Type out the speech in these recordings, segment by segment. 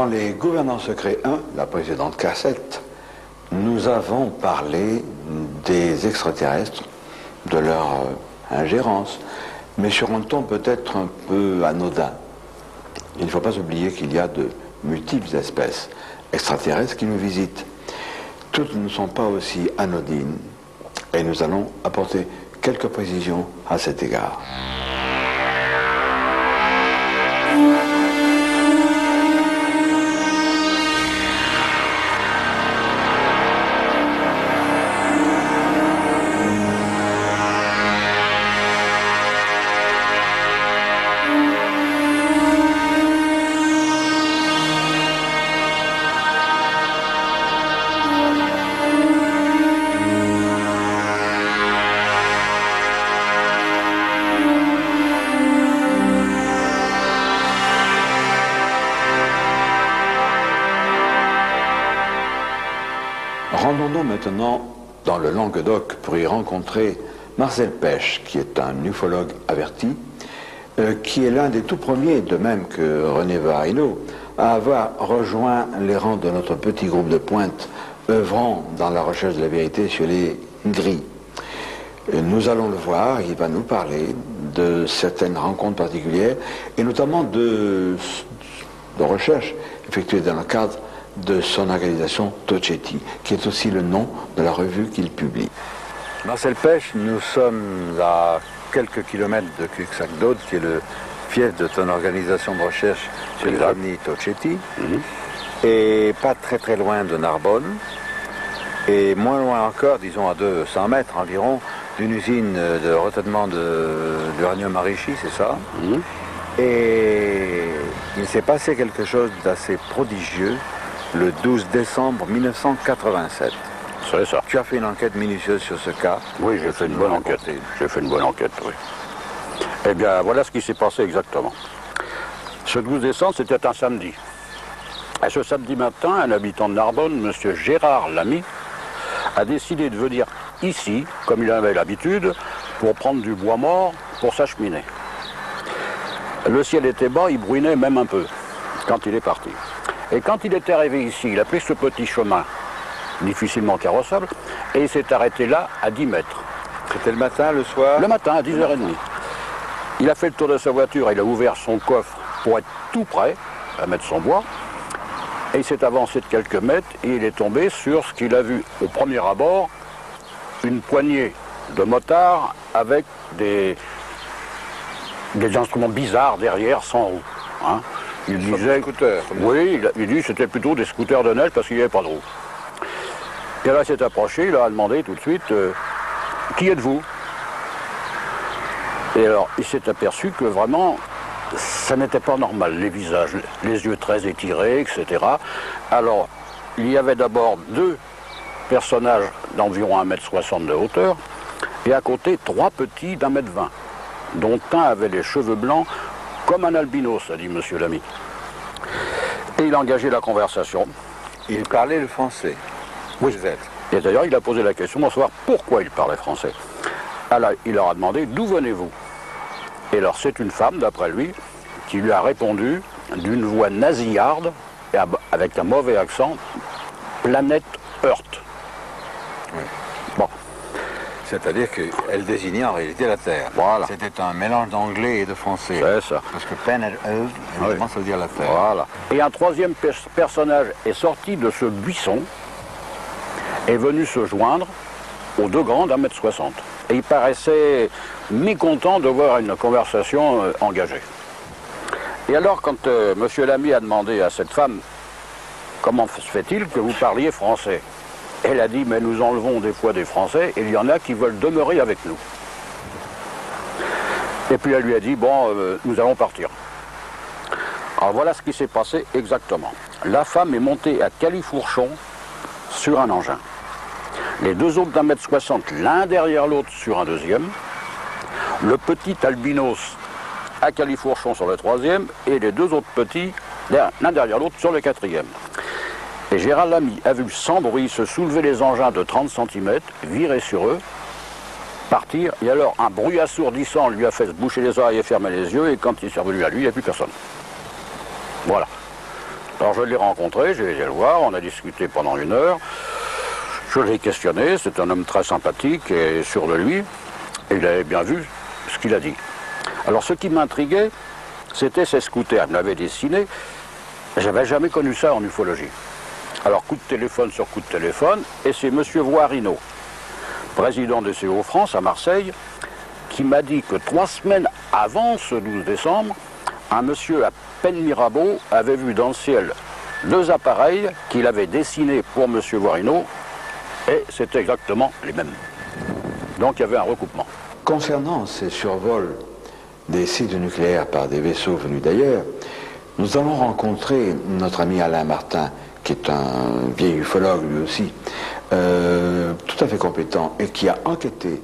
Dans les Gouvernants secrets 1, la précédente cassette, nous avons parlé des extraterrestres, de leur ingérence, mais sur un ton peut-être un peu anodin. Il ne faut pas oublier qu'il y a de multiples espèces extraterrestres qui nous visitent. Toutes ne sont pas aussi anodines, et nous allons apporter quelques précisions à cet égard. Rendons-nous maintenant dans le Languedoc pour y rencontrer Marcel Pêche, qui est un ufologue averti, qui est l'un des tout premiers, de même que René Varino, à avoir rejoint les rangs de notre petit groupe de pointe œuvrant dans la recherche de la vérité sur les gris. Nous allons le voir, il va nous parler de certaines rencontres particulières et notamment de recherches effectuées dans le cadre de son organisation Tocetti, qui est aussi le nom de la revue qu'il publie. Marcel Pêche, nous sommes à quelques kilomètres de Cuxac-Dode, qui est le fief de ton organisation de recherche sur les ovnis Tocetti, et pas très très loin de Narbonne, et moins loin encore, disons à 200 mètres environ, d'une usine de retraitement d'uranium enrichi, c'est ça? Et il s'est passé quelque chose d'assez prodigieux le 12 décembre 1987. C'est ça. Tu as fait une enquête minutieuse sur ce cas. Oui, j'ai fait une bonne enquête. J'ai fait une bonne enquête, oui. Eh bien, voilà ce qui s'est passé exactement. Ce 12 décembre, c'était un samedi. Et ce samedi matin, un habitant de Narbonne, M. Gérard Lamy, a décidé de venir ici, comme il avait l'habitude, pour prendre du bois mort pour sa cheminée. Le ciel était bas, il bruinait même un peu quand il est parti. Et quand il est arrivé ici, il a pris ce petit chemin, difficilement carrossable, et il s'est arrêté là, à 10 mètres. C'était le matin, le soir? Le matin, à 10h30. Il a fait le tour de sa voiture, il a ouvert son coffre pour être tout prêt à mettre son bois, et il s'est avancé de quelques mètres, et il est tombé sur ce qu'il a vu au premier abord, une poignée de motards avec des instruments bizarres derrière, sans roue. Hein. Il disait, oui, il dit que c'était plutôt des scooters de neige parce qu'il n'y avait pas de roue. Et là, il s'est approché, il a demandé tout de suite qui êtes-vous? Et alors, il s'est aperçu que vraiment, ça n'était pas normal, les visages, les yeux très étirés, etc. Alors, il y avait d'abord deux personnages d'environ 1,60 m de hauteur, et à côté, trois petits d'1,20 m, dont un avait les cheveux blancs, comme un albinos, a dit M. Lamy. Et il a engagé la conversation. Il parlait le français. Oui. Et d'ailleurs, il a posé la question de savoir pourquoi il parlait français. Alors, il leur a demandé d'où venez-vous? Et alors, c'est une femme, d'après lui, qui lui a répondu d'une voix nasillarde, et avec un mauvais accent, planète Earth. Oui. Bon. C'est-à-dire qu'elle désignait en réalité la Terre. Voilà. C'était un mélange d'anglais et de français. C'est ça. Parce que Planet Earth, évidemment, ça veut dire la Terre. Voilà. Et un troisième personnage est sorti de ce buisson, est venu se joindre aux deux grands d'1,60 m. Et il paraissait mécontent de voir une conversation engagée. Et alors, quand M. Lamy a demandé à cette femme comment se fait-il que vous parliez français, elle a dit, mais nous enlevons des fois des Français et il y en a qui veulent demeurer avec nous. Et puis elle lui a dit, bon, nous allons partir. Alors voilà ce qui s'est passé exactement. La femme est montée à califourchon sur un engin. Les deux autres d'1,60 m, l'un derrière l'autre sur un deuxième. Le petit albinos à califourchon sur le troisième et les deux autres petits, l'un derrière l'autre sur le quatrième. Et Gérard Lamy a vu sans bruit se soulever les engins de 30 cm, virer sur eux, partir, et alors un bruit assourdissant lui a fait se boucher les oreilles et fermer les yeux, et quand il s'est revenu à lui, il n'y a plus personne. Voilà. Alors je l'ai rencontré, j'ai été le voir, on a discuté pendant 1 heure. Je l'ai questionné, c'est un homme très sympathique et sûr de lui. Et il avait bien vu ce qu'il a dit. Alors ce qui m'intriguait, c'était ces scooters. Il me l'avait dessiné. J'avais jamais connu ça en ufologie. Alors coup de téléphone sur coup de téléphone, et c'est M. Voirino, président de CO France à Marseille, qui m'a dit que 3 semaines avant ce 12 décembre, un monsieur à Penmirabeau avait vu dans le ciel 2 appareils qu'il avait dessinés pour M. Voirino, et c'était exactement les mêmes. Donc il y avait un recoupement. Concernant ces survols des sites nucléaires par des vaisseaux venus d'ailleurs, nous allons rencontrer notre ami Alain Martin, qui est un vieil ufologue lui aussi, tout à fait compétent, et qui a enquêté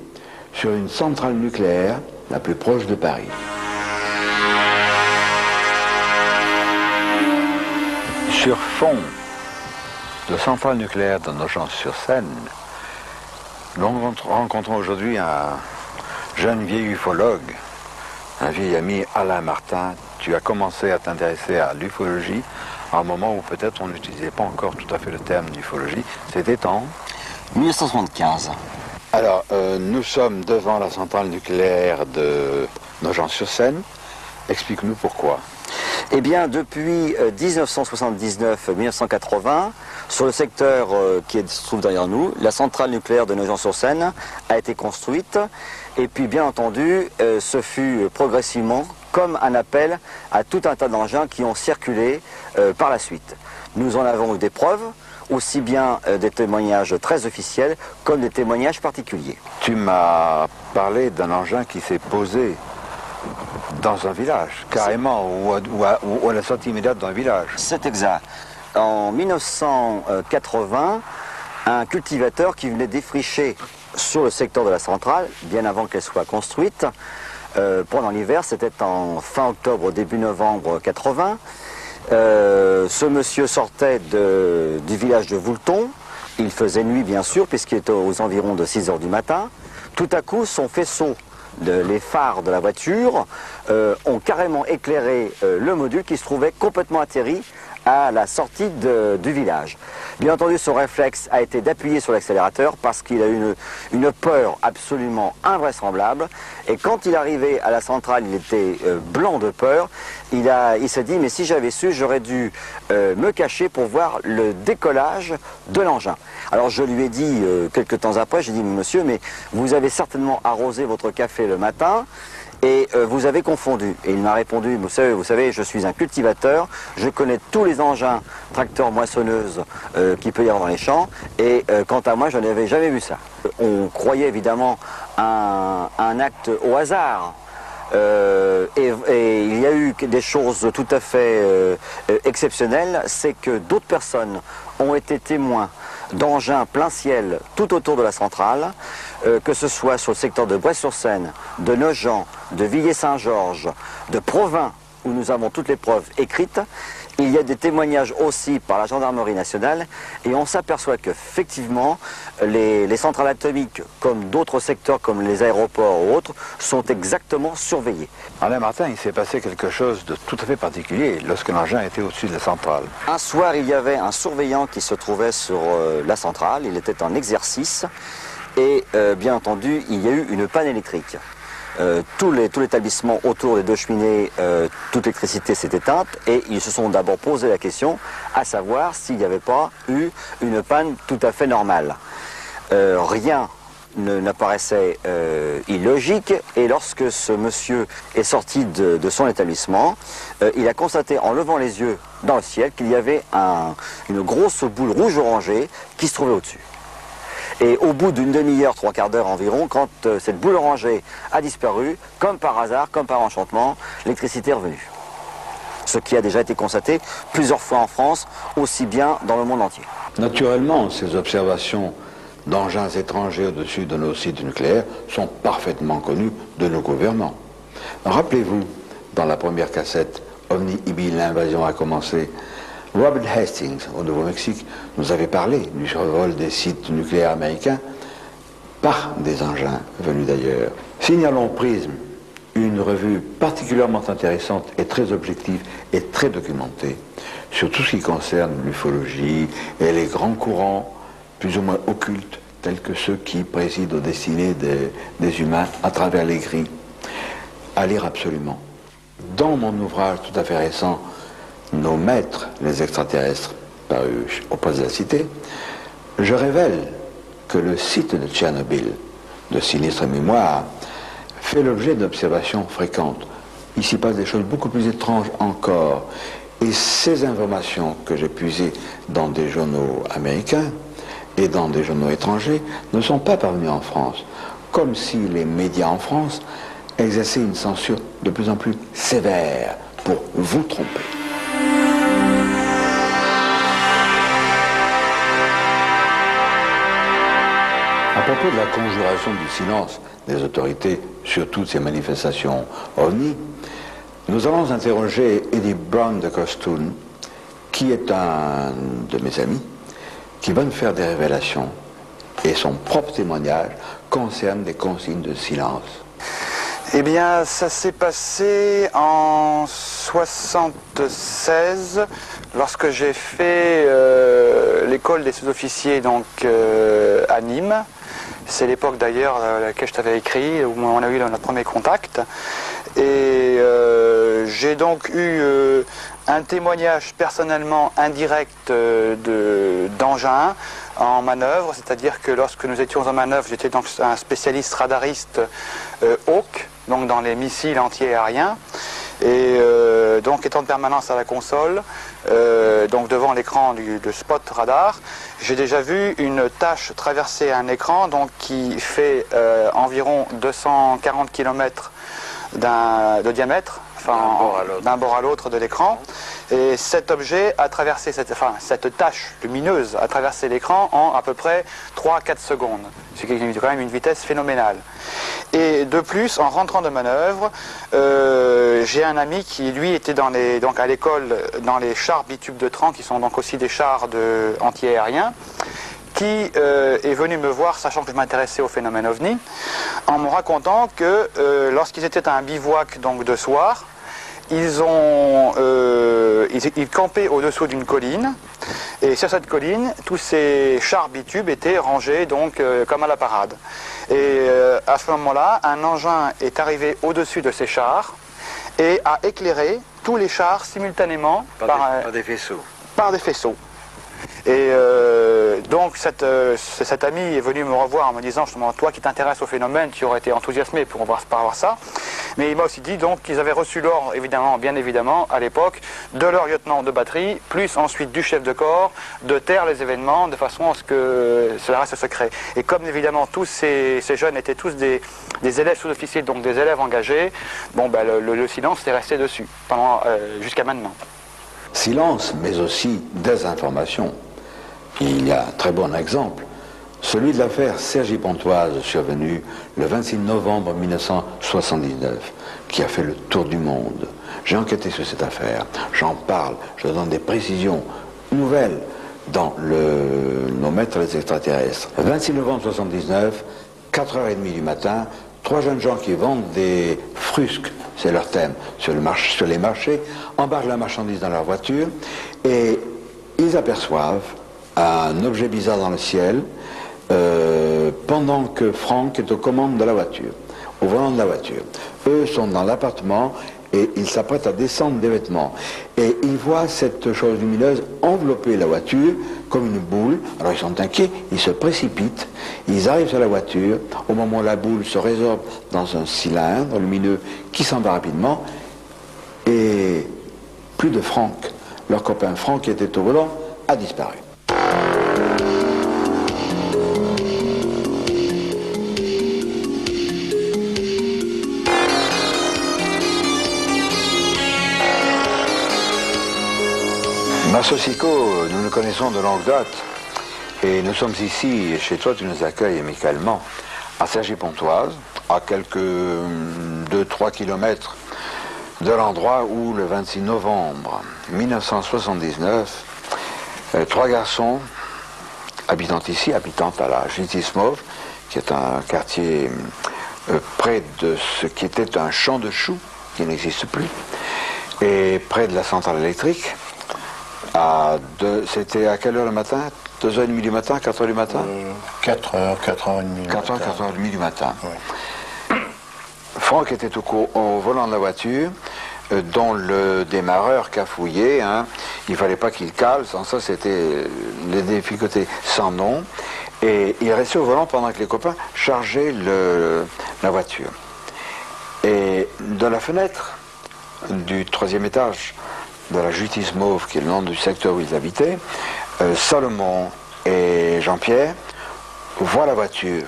sur une centrale nucléaire la plus proche de Paris. Sur fond de centrale nucléaire de Nogent-sur-Seine, nous rencontrons aujourd'hui un jeune vieil ufologue, un vieil ami, Alain Martin. Tu as commencé à t'intéresser à l'ufologie à un moment où peut-être on n'utilisait pas encore tout à fait le terme d'ufologie. C'était en 1975. Alors, nous sommes devant la centrale nucléaire de Nogent-sur-Seine. Explique-nous pourquoi. Eh bien, depuis 1979-1980, sur le secteur qui se trouve derrière nous, la centrale nucléaire de Nogent-sur-Seine a été construite. Et puis, bien entendu, ce fut progressivement comme un appel à tout un tas d'engins qui ont circulé par la suite. Nous en avons eu des preuves, aussi bien des témoignages très officiels comme des témoignages particuliers. Tu m'as parlé d'un engin qui s'est posé dans un village, carrément, ou à la sortie immédiate d'un village. C'est exact. En 1980, un cultivateur qui venait défricher sur le secteur de la centrale, bien avant qu'elle soit construite, pendant l'hiver, c'était en fin octobre, début novembre 80, ce monsieur sortait du village de Voulton. Il faisait nuit bien sûr puisqu'il était aux environs de 6 h du matin. Tout à coup son faisceau, les phares de la voiture ont carrément éclairé le module qui se trouvait complètement atterri à la sortie du village. Bien entendu, son réflexe a été d'appuyer sur l'accélérateur parce qu'il a eu une peur absolument invraisemblable. Et quand il arrivait à la centrale, il était blanc de peur. Il s'est dit, mais si j'avais su, j'aurais dû me cacher pour voir le décollage de l'engin. Alors je lui ai dit, quelques temps après, j'ai dit, monsieur, mais vous avez certainement arrosé votre café le matin, et vous avez confondu. Et il m'a répondu, vous savez, je suis un cultivateur, je connais tous les engins tracteurs moissonneuses qu'il peut y avoir dans les champs, et quant à moi, je n'avais jamais vu ça. On croyait évidemment à un acte au hasard, et il y a eu des choses tout à fait exceptionnelles, c'est que d'autres personnes ont été témoins d'engins plein ciel tout autour de la centrale, que ce soit sur le secteur de Brest-sur-Seine, de Nogent, de Villiers-Saint-Georges, de Provins, où nous avons toutes les preuves écrites. Il y a des témoignages aussi par la gendarmerie nationale, et on s'aperçoit qu'effectivement, les centrales atomiques, comme d'autres secteurs, comme les aéroports ou autres, sont exactement surveillés. Alain Martin, il s'est passé quelque chose de tout à fait particulier lorsque l'engin était au-dessus de la centrale. Un soir, il y avait un surveillant qui se trouvait sur la centrale, il était en exercice, et bien entendu, il y a eu une panne électrique. Tout l'établissement autour des 2 cheminées, toute l'électricité s'est éteinte, et ils se sont d'abord posé la question à savoir s'il n'y avait pas eu une panne tout à fait normale. Rien n'apparaissait illogique, et lorsque ce monsieur est sorti de son établissement, il a constaté en levant les yeux dans le ciel qu'il y avait une grosse boule rouge orangée qui se trouvait au-dessus. Et au bout d'une demi-heure, 3/4 d'heure environ, quand cette boule orangée a disparu, comme par hasard, comme par enchantement, l'électricité est revenue. Ce qui a déjà été constaté plusieurs fois en France, aussi bien dans le monde entier. Naturellement, ces observations d'engins étrangers au-dessus de nos sites nucléaires sont parfaitement connues de nos gouvernants. Rappelez-vous, dans la première cassette, Ovni Ibi, l'invasion a commencé, Robert Hastings, au Nouveau-Mexique, nous avait parlé du survol des sites nucléaires américains par des engins venus d'ailleurs. Signalons Prism, une revue particulièrement intéressante et très objective et très documentée sur tout ce qui concerne l'ufologie et les grands courants plus ou moins occultes tels que ceux qui président aux destinées des humains à travers les grilles. À lire absolument. Dans mon ouvrage tout à fait récent, Nos maîtres, les extraterrestres, paru au Poste de la Cité, je révèle que le site de Tchernobyl, de sinistre mémoire, fait l'objet d'observations fréquentes. Il s'y passe des choses beaucoup plus étranges encore. Et ces informations que j'ai puisées dans des journaux américains et dans des journaux étrangers ne sont pas parvenues en France, comme si les médias en France exerçaient une censure de plus en plus sévère pour vous tromper. À propos de la conjuration du silence des autorités sur toutes ces manifestations ovni, nous allons interroger Eddie Brown de Costoun, qui est un de mes amis, qui va nous faire des révélations, et son propre témoignage concerne des consignes de silence. Eh bien, ça s'est passé en 1976, lorsque j'ai fait l'école des sous-officiers donc, à Nîmes. C'est l'époque d'ailleurs à laquelle je t'avais écrit, où on a eu notre premier contact. Et j'ai donc eu un témoignage personnellement indirect d'engins en manœuvre, c'est-à-dire que lorsque nous étions en manœuvre, j'étais donc un spécialiste radariste Hawk, donc dans les missiles anti-aériens, et donc étant de permanence à la console, donc devant l'écran de spot radar, j'ai déjà vu une tache traverser un écran donc qui fait environ 240 km de diamètre, d'un bord à l'autre de l'écran. Et cet objet a traversé, cette tache lumineuse a traversé l'écran en à peu près 3-4 secondes, ce qui est quand même une vitesse phénoménale. Et de plus, en rentrant de manœuvre, j'ai un ami qui lui était donc à l'école dans les chars bitubes de Tran, qui sont donc aussi des chars anti-aériens, qui est venu me voir, sachant que je m'intéressais au phénomène OVNI, en me racontant que lorsqu'ils étaient à un bivouac donc de soir, ils campaient au-dessous d'une colline, et sur cette colline, tous ces chars bitubes étaient rangés donc comme à la parade. Et à ce moment-là, un engin est arrivé au-dessus de ces chars et a éclairé tous les chars simultanément par des faisceaux. Par des faisceaux. Et donc cet ami est venu me revoir en me disant justement, toi qui t'intéresses au phénomène, tu aurais été enthousiasmé pour voir ça. Mais il m'a aussi dit donc qu'ils avaient reçu l'ordre, bien évidemment, à l'époque, de leur lieutenant de batterie, plus ensuite du chef de corps, de taire les événements de façon à ce que cela reste secret. Et comme évidemment tous ces jeunes étaient tous des élèves sous-officiers, donc des élèves engagés, bon ben le silence est resté dessus jusqu'à maintenant. Silence, mais aussi désinformation. Il y a un très bon exemple, celui de l'affaire Cergy-Pontoise, survenue le 26 novembre 1979, qui a fait le tour du monde. J'ai enquêté sur cette affaire, j'en parle, je donne des précisions nouvelles dans Nos maîtres les extraterrestres. Le 26 novembre 1979, 4h30 du matin, 3 jeunes gens qui vendent des frusques, c'est leur thème, sur les marchés, embarquent la marchandise dans leur voiture et ils aperçoivent un objet bizarre dans le ciel pendant que Franck est aux commandes de la voiture, au volant de la voiture. Eux sont dans l'appartement et ils s'apprêtent à descendre des vêtements. Et ils voient cette chose lumineuse envelopper la voiture comme une boule. Alors ils sont inquiets, ils se précipitent, ils arrivent sur la voiture. Au moment où la boule se résorbe dans un cylindre lumineux qui s'en va rapidement, et plus de Franck. Leur copain Franck, qui était au volant, a disparu. Massosico, nous nous connaissons de longue date et nous sommes ici, chez toi tu nous accueilles amicalement, à Cergy-Pontoise, à quelques 2-3 kilomètres de l'endroit où le 26 novembre 1979, 3 garçons habitant à la Justice Mauve, qui est un quartier près de ce qui était un champ de choux, qui n'existe plus, et près de la centrale électrique. C'était à quelle heure le matin? 2h30 du matin, 4h du matin? 4h, 4h30. 4h, 4h30 du matin. Oui. Franck était au volant de la voiture, dont le démarreur cafouillait. Hein. Il ne fallait pas qu'il cale, sans ça c'était les difficultés sans nom. Et il restait au volant pendant que les copains chargeaient la voiture. Et de la fenêtre du 3e étage de la Justice Mauve, qui est le nom du secteur où ils habitaient, Salomon et Jean-Pierre voient la voiture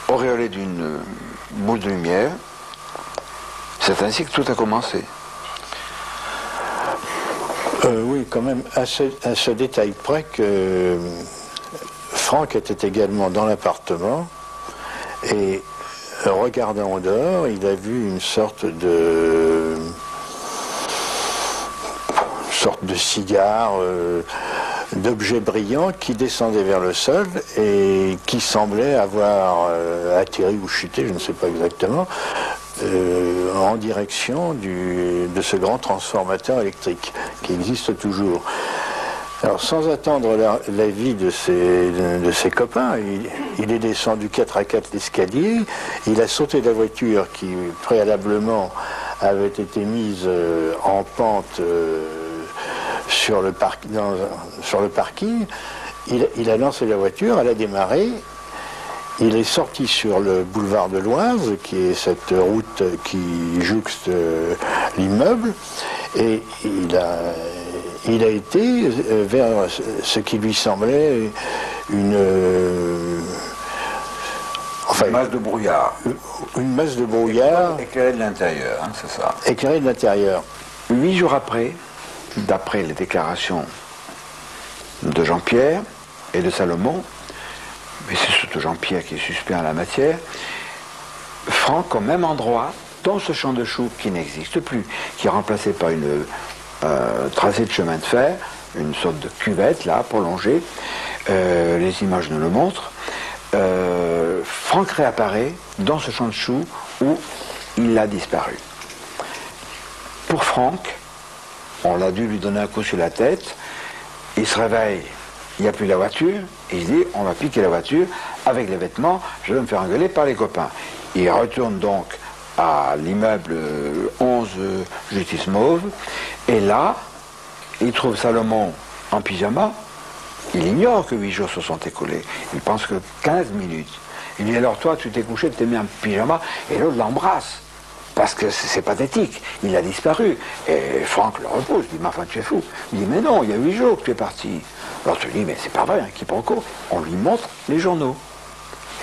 auréolée d'une boule de lumière. C'est ainsi que tout a commencé. Oui, quand même, à ce détail près que Franck était également dans l'appartement et regardant au dehors, il a vu une sorte de cigare, d'objet brillant qui descendait vers le sol et qui semblait avoir atterri ou chuté, je ne sais pas exactement, en direction de ce grand transformateur électrique qui existe toujours. Alors, sans attendre l'avis de ses copains, il est descendu 4 à 4 l'escalier, il a sauté de la voiture qui préalablement avait été mise en pente sur le parking, il a lancé la voiture, elle a démarré, il est sorti sur le boulevard de l'Oise, qui est cette route qui jouxte l'immeuble, et il a été vers ce qui lui semblait une masse de brouillard. Une masse de brouillard. Éclairée de l'intérieur, hein, c'est ça. Éclairée de l'intérieur. 8 jours après, d'après les déclarations de Jean-Pierre et de Salomon, mais c'est surtout Jean-Pierre qui est suspect en la matière, Franck, au même endroit, dans ce champ de choux qui n'existe plus, qui est remplacé par une tracé de chemin de fer, une sorte de cuvette là, prolongée, les images nous le montrent, Franck réapparaît dans ce champ de choux où il a disparu. Pour Franck, on l'a dû lui donner un coup sur la tête, il se réveille, il n'y a plus la voiture, et il dit on va piquer la voiture avec les vêtements, je vais me faire engueuler par les copains. Il retourne donc à l'immeuble 11 Justice Mauve, et là, il trouve Salomon en pyjama. Il ignore que 8 jours se sont écoulés. Il pense que 15 minutes. Il dit alors toi, tu t'es couché, tu t'es mis en pyjama, et l'autre l'embrasse. Parce que c'est pathétique, il a disparu. Et Franck le repousse, il dit mais enfin tu es fou. Il dit mais non, il y a 8 jours que tu es parti. Alors tu dis mais c'est pas vrai, hein, quiproquo. On lui montre les journaux.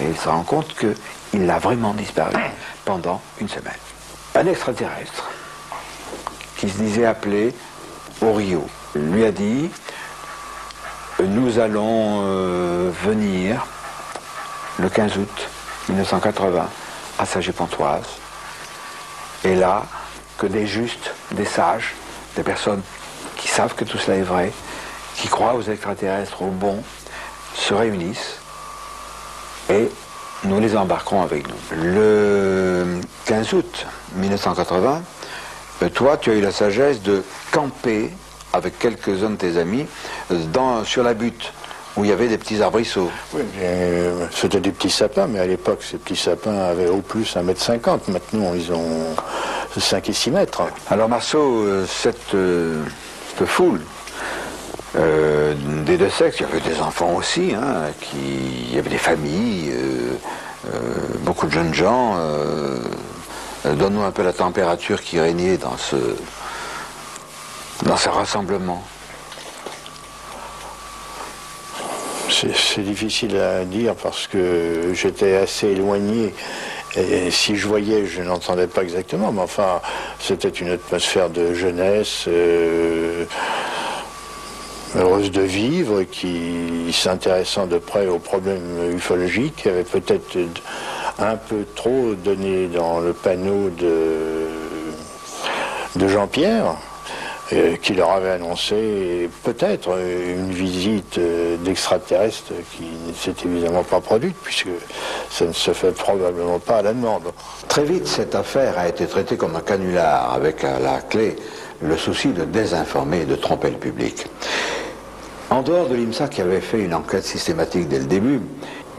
Et il se rend compte qu'il a vraiment disparu pendant une semaine. Un extraterrestre qui se disait appelé Orio lui a dit nous allons venir le 15 août 1980 à Saget-Pontoise. Et là, que des justes, des sages, des personnes qui savent que tout cela est vrai, qui croient aux extraterrestres, aux bons, se réunissent et nous les embarquerons avec nous. Le 15 août 1980, toi, tu as eu la sagesse de camper avec quelques-uns de tes amis sur la butte, où il y avait des petits arbrisseaux. Oui, c'était des petits sapins, mais à l'époque, ces petits sapins avaient au plus 1,50 m. Maintenant, ils ont 5 et 6 mètres. Alors, Marceau, cette foule des deux sexes, il y avait des enfants aussi, hein, il y avait des familles, beaucoup de jeunes gens. Donne-nous un peu la température qui régnait dans ce rassemblement. C'est difficile à dire parce que j'étais assez éloigné et si je voyais, je n'entendais pas exactement, mais enfin, c'était une atmosphère de jeunesse heureuse de vivre, qui s'intéressant de près aux problèmes ufologiques, avait peut-être un peu trop donné dans le panneau de Jean-Pierre. qui leur avait annoncé peut-être une visite d'extraterrestres qui ne s'est évidemment pas produite, puisque ça ne se fait probablement pas à la demande. Très vite, cette affaire a été traitée comme un canular, avec à la clé le souci de désinformer et de tromper le public. En dehors de l'INSA qui avait fait une enquête systématique dès le début,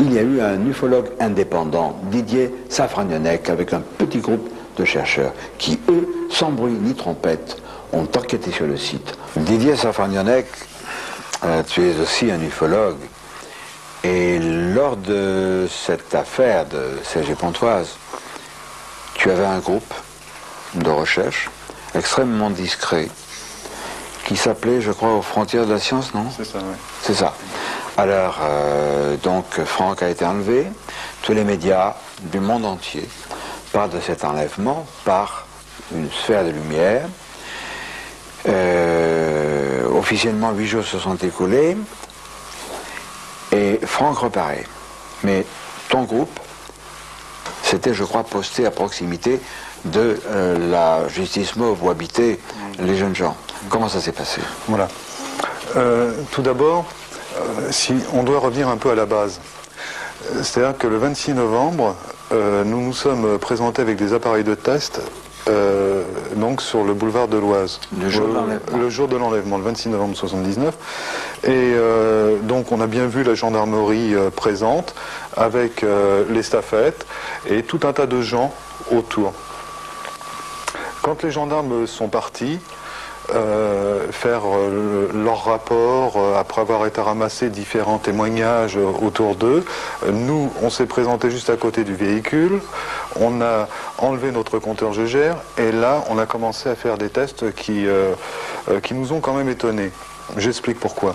il y a eu un ufologue indépendant, Didier Safragnonec, avec un petit groupe de chercheurs qui, eux, sans bruit ni trompette, ont enquêté sur le site. Didier Safragnonec, tu es aussi un ufologue, et lors de cette affaire de CG Pontoise, tu avais un groupe de recherche extrêmement discret qui s'appelait, je crois, aux frontières de la science, non? C'est ça, oui. C'est ça. Alors, donc, Franck a été enlevé. Tous les médias du monde entier parlent de cet enlèvement par une sphère de lumière. Officiellement, 8 jours se sont écoulés et Franck reparaît. Mais ton groupe s'était, je crois, posté à proximité de la justice mauve où habitaient les jeunes gens. Comment ça s'est passé? Voilà. Tout d'abord, si on doit revenir un peu à la base. C'est-à-dire que le 26 novembre, nous nous sommes présentés avec des appareils de test donc sur le boulevard de l'Oise. Le jour de l'enlèvement. Le jour de l'enlèvement, le 26 novembre 79. Et donc on a bien vu la gendarmerie présente avec les staffettes et tout un tas de gens autour. Quand les gendarmes sont partis, faire leur rapport après avoir été ramassé différents témoignages autour d'eux. Nous, on s'est présenté juste à côté du véhicule, on a enlevé notre compteur GGR et là, on a commencé à faire des tests qui nous ont quand même étonnés. J'explique pourquoi.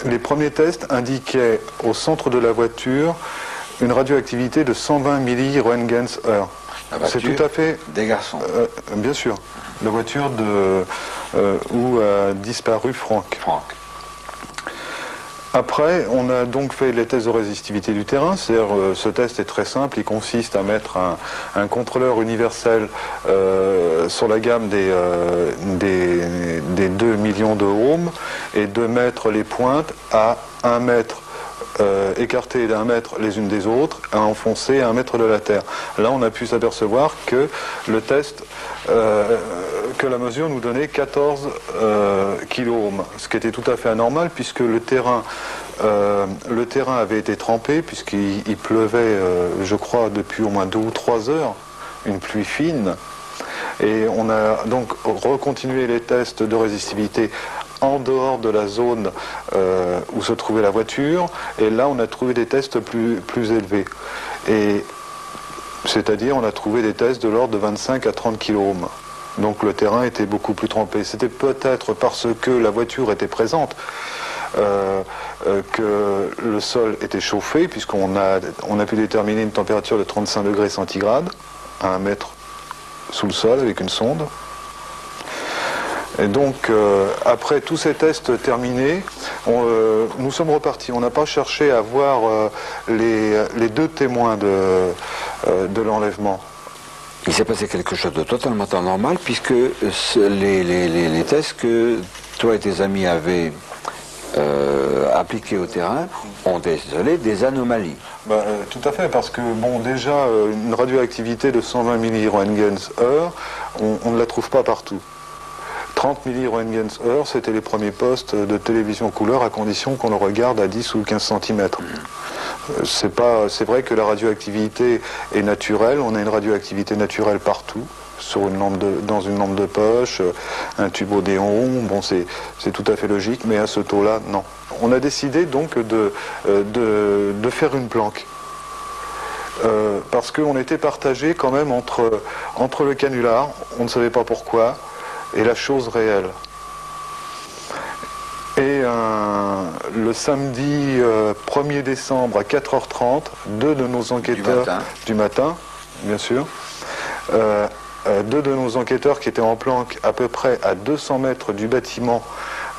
Les premiers tests indiquaient au centre de la voiture une radioactivité de 120 milliroentgens/heure. C'est tout à fait... Des garçons. Bien sûr. La voiture où a disparu Franck. Après, on a donc fait les tests de résistivité du terrain. C'est-à-dire, ce test est très simple. Il consiste à mettre un contrôleur universel sur la gamme des 2 millions de ohms et de mettre les pointes à 1 mètre. Écartées d'1 mètre les unes des autres, à enfoncer à 1 mètre de la terre. Là, on a pu s'apercevoir que le test, que la mesure nous donnait 14 kiloohms, ce qui était tout à fait anormal puisque le terrain avait été trempé puisqu'il pleuvait, je crois, depuis au moins 2 ou 3 heures, une pluie fine. Et on a donc recontinué les tests de résistivité en dehors de la zone où se trouvait la voiture, et là on a trouvé des tests plus élevés. Et c'est-à-dire on a trouvé des tests de l'ordre de 25 à 30 kiloohms. Donc le terrain était beaucoup plus trempé. C'était peut-être parce que la voiture était présente que le sol était chauffé, puisqu'on a pu déterminer une température de 35 degrés centigrades à 1 mètre sous le sol avec une sonde. Et donc, après tous ces tests terminés, nous sommes repartis. On n'a pas cherché à voir les 2 témoins de l'enlèvement. Il s'est passé quelque chose de totalement anormal, puisque les tests que toi et tes amis avaient appliqués au terrain ont décelé des anomalies. Tout à fait, parce que, bon, déjà, une radioactivité de 120 milliroentgens/heure, on ne la trouve pas partout. 30 milliroentgens/heure, c'était les premiers postes de télévision couleur à condition qu'on le regarde à 10 ou 15 cm. C'est vrai que la radioactivité est naturelle, on a une radioactivité naturelle partout, dans une lampe de poche, un tube Odéon, bon c'est tout à fait logique, mais à ce taux-là, non. On a décidé donc de faire une planque. Parce qu'on était partagé quand même entre le canular, on ne savait pas pourquoi, et la chose réelle. Et le samedi 1er décembre à 4h30, 2 de nos enquêteurs du matin, bien sûr, 2 de nos enquêteurs qui étaient en planque à peu près à 200 mètres du bâtiment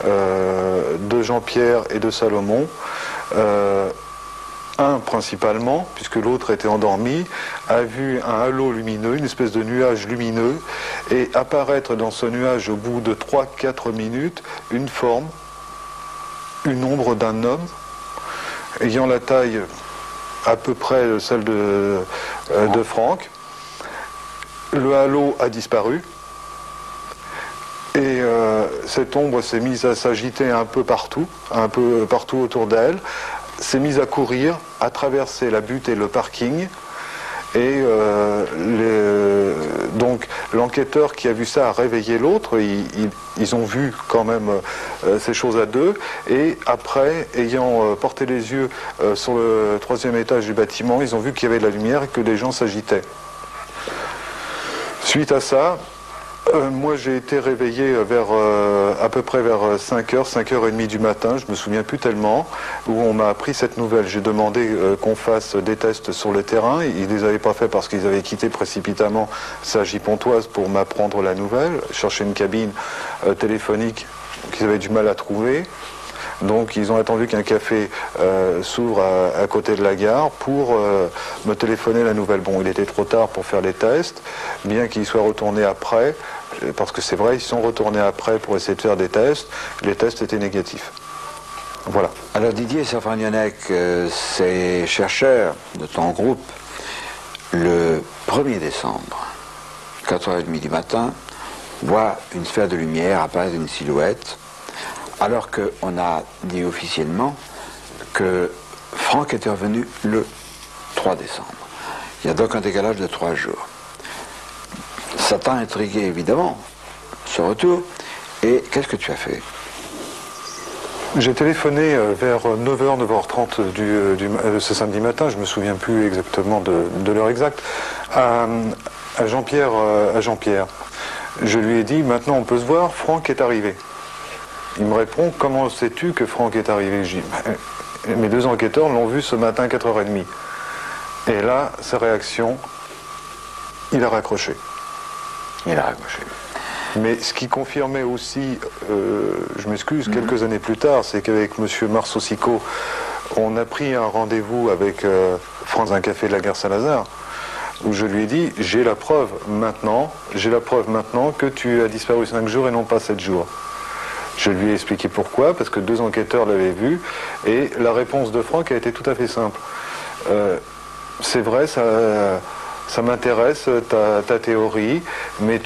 de Jean-Pierre et de Salomon, un principalement, puisque l'autre était endormi, a vu un halo lumineux, une espèce de nuage lumineux, et apparaître dans ce nuage au bout de 3-4 minutes une forme, une ombre d'un homme, ayant la taille à peu près celle de Franck. Le halo a disparu, et cette ombre s'est mise à s'agiter un peu partout autour d'elle, s'est mise à courir, à traverser la butte et le parking. Et donc l'enquêteur qui a vu ça a réveillé l'autre. Ils ont vu quand même ces choses à deux. Et après, ayant porté les yeux sur le 3e étage du bâtiment, ils ont vu qu'il y avait de la lumière et que des gens s'agitaient. Suite à ça, moi j'ai été réveillé à peu près vers 5h, 5h30 du matin, je me souviens plus tellement, où on m'a appris cette nouvelle. J'ai demandé qu'on fasse des tests sur le terrain. Ils ne les avaient pas fait parce qu'ils avaient quitté précipitamment Cergy-Pontoise pour m'apprendre la nouvelle, chercher une cabine téléphonique qu'ils avaient du mal à trouver. Donc ils ont attendu qu'un café s'ouvre à côté de la gare pour me téléphoner la nouvelle. Bon, il était trop tard pour faire les tests, bien qu'ils soient retournés après, parce que c'est vrai, ils sont retournés après pour essayer de faire des tests. Les tests étaient négatifs. Voilà. Alors Didier Safragnonnec, ces chercheurs de ton groupe, le 1er décembre, 4h30 du matin, voient une sphère de lumière apparaître d'une silhouette, alors qu'on a dit officiellement que Franck était revenu le 3 décembre. Il y a donc un décalage de 3 jours. Ça t'a intrigué évidemment, ce retour, et qu'est-ce que tu as fait? J'ai téléphoné vers 9h, 9h30 ce samedi matin, je ne me souviens plus exactement de l'heure exacte, à Jean-Pierre. Je lui ai dit, maintenant on peut se voir, Franck est arrivé. Il me répond, comment sais-tu que Franck est arrivé? Je dis, mes 2 enquêteurs l'ont vu ce matin à 4h30. Et là, sa réaction, il a raccroché. Il a raccroché. Mais ce qui confirmait aussi, je m'excuse, quelques années plus tard, c'est qu'avec M. Marceau-Sicot, on a pris un rendez-vous avec Franz un café de la gare Saint-Lazare, où je lui ai dit, j'ai la preuve maintenant que tu as disparu 5 jours et non pas 7 jours. Je lui ai expliqué pourquoi, parce que 2 enquêteurs l'avaient vu, et la réponse de Franck a été tout à fait simple. C'est vrai, ça m'intéresse, ta théorie, mais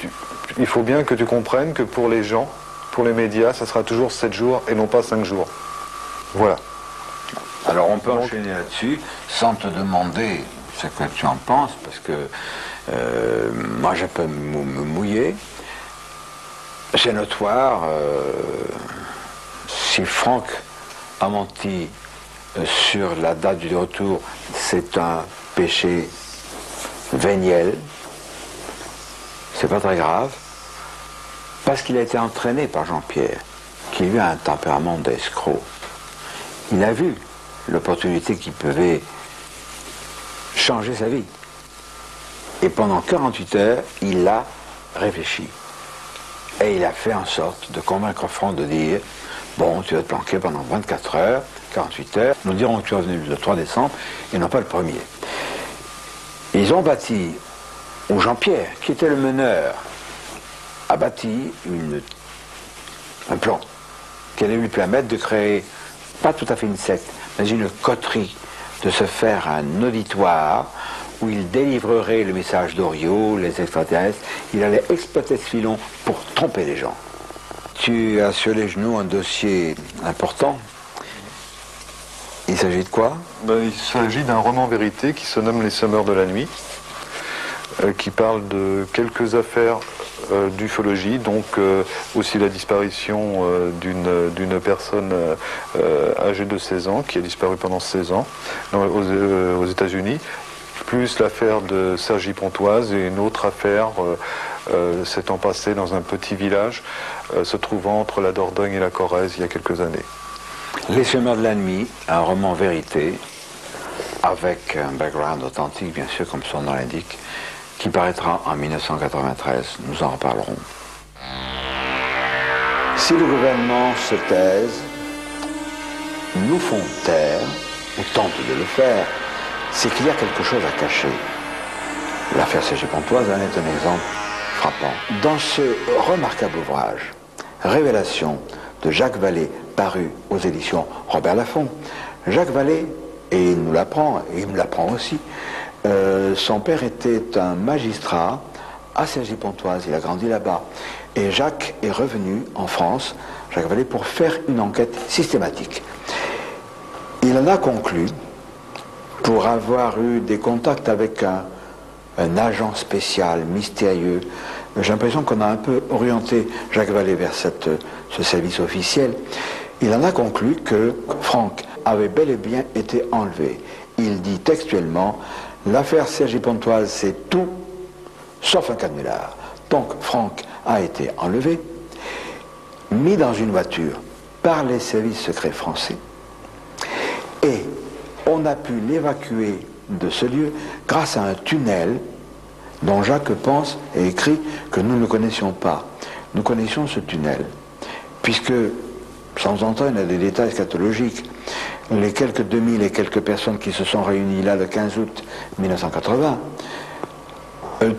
il faut bien que tu comprennes que pour les gens, pour les médias, ça sera toujours 7 jours et non pas 5 jours. Voilà. Alors on peut enchaîner là-dessus, sans te demander ce que tu en penses, parce que moi je peux me mouiller. C'est notoire, si Franck a menti sur la date du retour, c'est un péché véniel, c'est pas très grave, parce qu'il a été entraîné par Jean-Pierre, qui lui a un tempérament d'escroc. Il a vu l'opportunité qui pouvait changer sa vie. Et pendant 48 heures, il a réfléchi. Et il a fait en sorte de convaincre Franck de dire, bon, tu vas te planquer pendant 24 heures, 48 heures, nous dirons que tu es revenu le 3 décembre et non pas le 1er. Ils ont bâti, ou Jean-Pierre, qui était le meneur, a bâti un plan qui allait lui permettre de créer, pas tout à fait une secte, mais une coterie, de se faire un auditoire où il délivrerait le message d'Oriot, les extraterrestres. Il allait exploiter ce filon pour tromper les gens. Tu as sur les genoux un dossier important. Il s'agit de quoi? Il s'agit d'un roman vérité qui se nomme Les Semeurs de la Nuit, qui parle de quelques affaires d'ufologie, donc aussi la disparition d'une personne âgée de 16 ans, qui a disparu pendant 16 ans aux États-Unis, plus l'affaire de Cergy-Pontoise et une autre affaire s'étant passée dans un petit village se trouvant entre la Dordogne et la Corrèze il y a quelques années. Les Semeurs de la Nuit, un roman vérité, avec un background authentique, bien sûr, comme son nom l'indique, qui paraîtra en 1993. Nous en reparlerons. Si le gouvernement se taise, nous font taire ou tente de le faire, c'est qu'il y a quelque chose à cacher. L'affaire Cergy-Pontoise en est un exemple frappant. Dans ce remarquable ouvrage, Révélation de Jacques Vallée, paru aux éditions Robert Laffont, Jacques Vallée, et il nous l'apprend, et il me l'apprend aussi, son père était un magistrat à Cergy-Pontoise, il a grandi là-bas. Et Jacques est revenu en France, Jacques Vallée, pour faire une enquête systématique. Il en a conclu, pour avoir eu des contacts avec un agent spécial, mystérieux, j'ai l'impression qu'on a un peu orienté Jacques Vallée vers ce service officiel, il en a conclu que Franck avait bel et bien été enlevé. Il dit textuellement, l'affaire Cergy-Pontoise, c'est tout, sauf un canular. Donc Franck a été enlevé, mis dans une voiture par les services secrets français, et on a pu l'évacuer de ce lieu grâce à un tunnel dont Jacques pense et écrit que nous ne connaissions pas. Nous connaissions ce tunnel, puisque, sans entendre, il y a des détails scatologiques. Les quelques 2000 et quelques personnes qui se sont réunies là le 15 août 1980,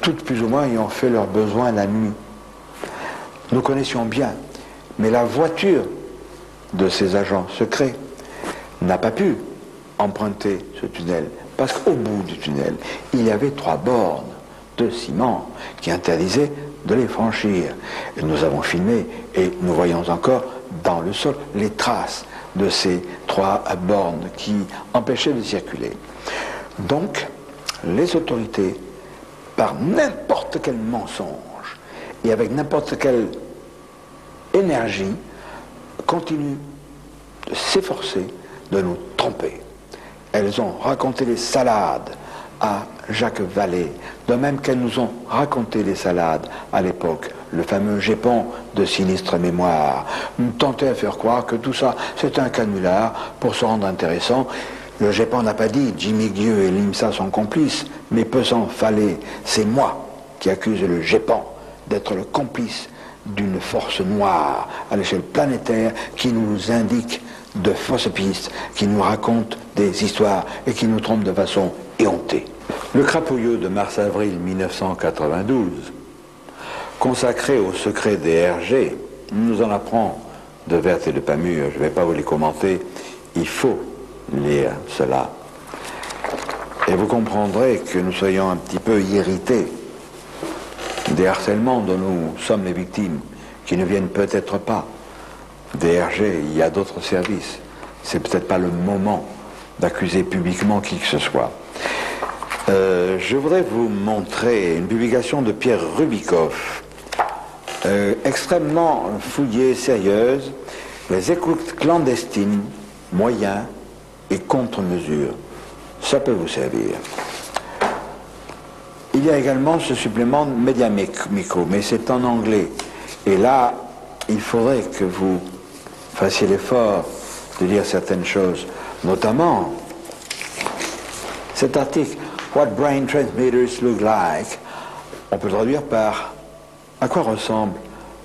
toutes plus ou moins y ont fait leurs besoins la nuit. Nous connaissions bien, mais la voiture de ces agents secrets n'a pas pu emprunter ce tunnel, parce qu'au bout du tunnel, il y avait 3 bornes de ciment qui interdisaient de les franchir. Et nous avons filmé et nous voyons encore dans le sol les traces de ces 3 bornes qui empêchaient de circuler. Donc, les autorités, par n'importe quel mensonge et avec n'importe quelle énergie, continuent de s'efforcer de nous tromper. Elles ont raconté les salades à Jacques Vallée, de même qu'elles nous ont raconté les salades à l'époque, le fameux Gépon de sinistre mémoire. Nous tentaient à faire croire que tout ça, c'est un canular pour se rendre intéressant. Le Gépon n'a pas dit Jimmy Guieu et l'IMSA sont complices, mais peu s'en fallait. C'est moi qui accuse le Gépon d'être le complice d'une force noire à l'échelle planétaire qui nous indique de fausses pistes, qui nous raconte des histoires et qui nous trompe de façon éhontée. Le Crapouilleux de mars-avril 1992, consacré au secret des RG, nous en apprend de Werth et de Pamure. Je ne vais pas vous les commenter, il faut lire cela. Et vous comprendrez que nous soyons un petit peu irrités des harcèlements dont nous sommes les victimes, qui ne viennent peut-être pas des RG, il y a d'autres services. C'est peut-être pas le moment d'accuser publiquement qui que ce soit. Je voudrais vous montrer une publication de Pierre Rubikoff, extrêmement fouillée, sérieuse, les écoutes clandestines, moyens et contre-mesures. Ça peut vous servir. Il y a également ce supplément de Media Micro, mais c'est en anglais. Et là, il faudrait que vous fassiez l'effort de lire certaines choses, notamment cet article What Brain Transmitters Look Like. On peut le traduire par à quoi ressemble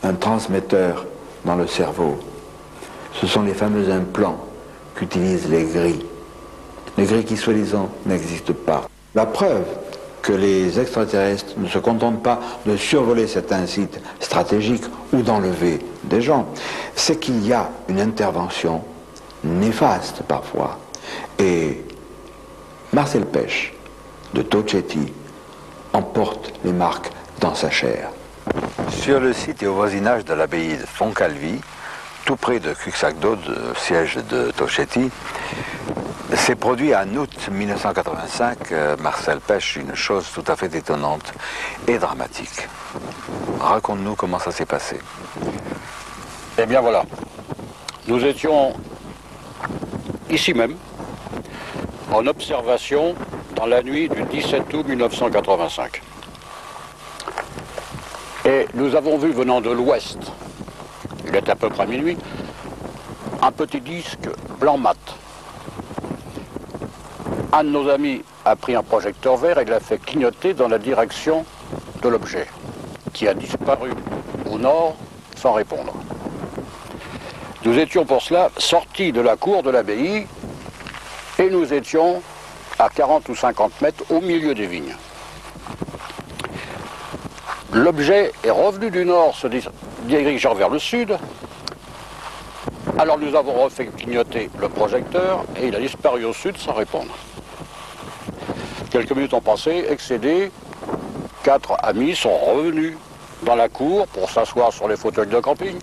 un transmetteur dans le cerveau. Ce sont les fameux implants qu'utilisent les grilles. Les grilles qui, soi-disant, n'existent pas. La preuve que les extraterrestres ne se contentent pas de survoler certains sites stratégiques ou d'enlever des gens, c'est qu'il y a une intervention néfaste parfois. Et Marcel Pêche, de Tocchetti, emporte les marques dans sa chair. Sur le site et au voisinage de l'abbaye de Fontcalvi, tout près de Cuxagdo, le siège de Tocchetti, s'est produit en août 1985, Marcel Pêche, une chose tout à fait étonnante et dramatique. Raconte-nous comment ça s'est passé. Eh bien voilà, nous étions ici même, en observation dans la nuit du 17 août 1985. Et nous avons vu venant de l'ouest, il est à peu près minuit, un petit disque blanc mat. Un de nos amis a pris un projecteur vert et l'a fait clignoter dans la direction de l'objet, qui a disparu au nord sans répondre. Nous étions pour cela sortis de la cour de l'abbaye Et nous étions à 40 ou 50 mètres au milieu des vignes. L'objet est revenu du nord, se dirigeant vers le sud. Alors nous avons refait clignoter le projecteur et il a disparu au sud sans répondre. Quelques minutes ont passé, excédés, 4 amis sont revenus dans la cour pour s'asseoir sur les fauteuils de camping.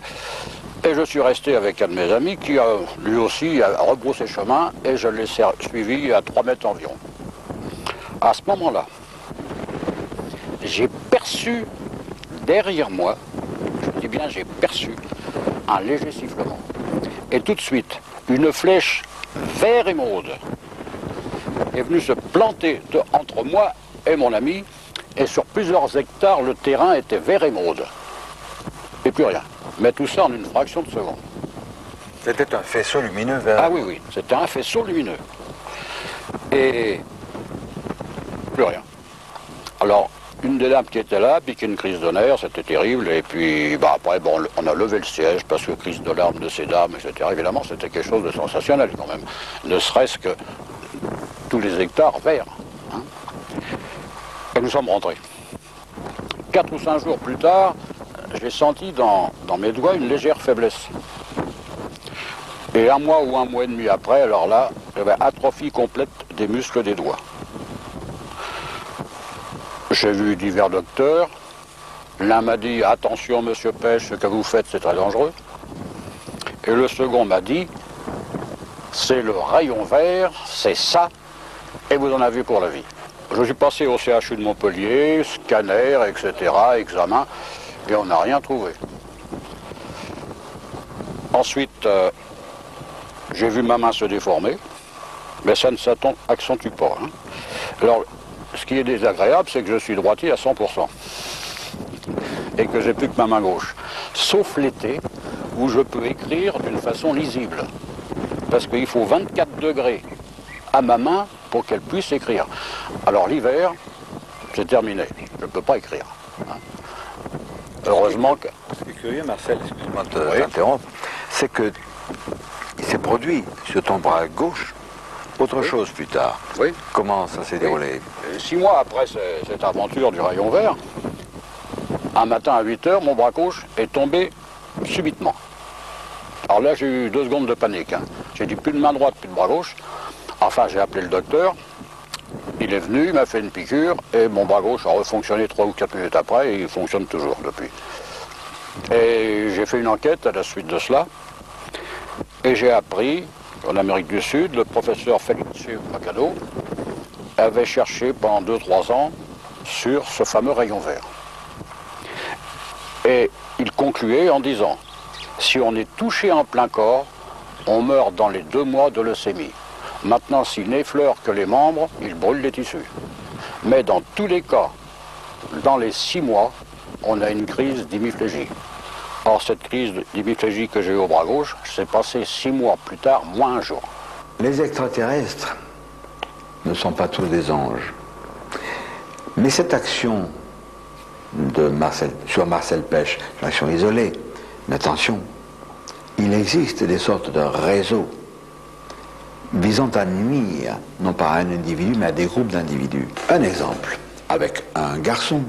Et je suis resté avec un de mes amis qui a lui aussi rebroussé chemin et je l'ai suivi à 3 mètres environ. À ce moment-là, j'ai perçu derrière moi, je dis bien j'ai perçu, un léger sifflement. Et tout de suite, une flèche vert émeraude est venue se planter entre moi et mon ami, et sur plusieurs hectares, le terrain était vert émeraude. Et plus rien. Mais tout ça en une fraction de seconde. C'était un faisceau lumineux vert. Ah oui, oui, c'était un faisceau lumineux. Et plus rien. Alors, une des dames qui était là piquait une crise de nerfs, c'était terrible. Et puis, après, on a levé le siège parce que crise de larmes de ces dames, etc. Évidemment, c'était quelque chose de sensationnel quand même. Ne serait-ce que tous les hectares verts. Hein. Et nous sommes rentrés. 4 ou 5 jours plus tard, j'ai senti dans mes doigts une légère faiblesse. Et 1 mois ou 1 mois et demi après, alors là, j'avais atrophie complète des muscles des doigts. J'ai vu divers docteurs. L'un m'a dit « Attention, monsieur Pêche, ce que vous faites, c'est très dangereux. » Et le second m'a dit « C'est le rayon vert, c'est ça, et vous en avez pour la vie. » Je suis passé au CHU de Montpellier, scanner, etc., examen, et on n'a rien trouvé. Ensuite, j'ai vu ma main se déformer, mais ça ne s'accentue pas. Hein. Alors, ce qui est désagréable, c'est que je suis droitier à 100%, et que j'ai plus que ma main gauche, sauf l'été, où je peux écrire d'une façon lisible, parce qu'il faut 24 degrés à ma main pour qu'elle puisse écrire. Alors l'hiver, c'est terminé, je ne peux pas écrire. Hein. Heureusement que... Ce qui est curieux, Marcel, excuse-moi de t'interrompre, c'est que il s'est produit sur ton bras gauche autre chose plus tard. Oui. Comment ça s'est déroulé? 6 mois après cette aventure du rayon vert, un matin à 8 h, mon bras gauche est tombé subitement. Alors là, j'ai eu 2 secondes de panique. Hein. J'ai dit plus de main droite, plus de bras gauche. Enfin, j'ai appelé le docteur. Il est venu, il m'a fait une piqûre et mon bras gauche a refonctionné 3 ou 4 minutes après et il fonctionne toujours depuis. Et j'ai fait une enquête à la suite de cela et j'ai appris qu'en Amérique du Sud, le professeur Felice Macado avait cherché pendant 2-3 ans sur ce fameux rayon vert. Et il concluait en disant, si on est touché en plein corps, on meurt dans les 2 mois de leucémie. Maintenant, s'il n'effleure que les membres, il brûle les tissus. Mais dans tous les cas, dans les 6 mois, on a une crise d'hémiplégie. Or, cette crise d'hémiplégie que j'ai eu au bras gauche, s'est passée 6 mois plus tard, moins 1 jour. Les extraterrestres ne sont pas tous des anges. Mais cette action sur Marcel Pêche, une action isolée, mais attention, il existe des sortes de réseaux visant à nuire, non pas à un individu, mais à des groupes d'individus. Un exemple, avec un garçon